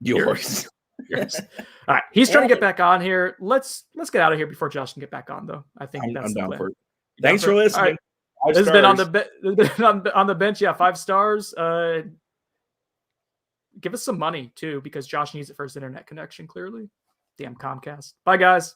Yours. Yes. All right. He's trying to get back on here. Let's get out of here before Josh can get back on, though. I think that's I'm the down plan. for it. You down Thanks for it? listening. All right. 5 This has been on stars. on the bench. Yeah, 5 stars. Give us some money too, because Josh needs it for his internet connection. Clearly, damn Comcast. Bye, guys.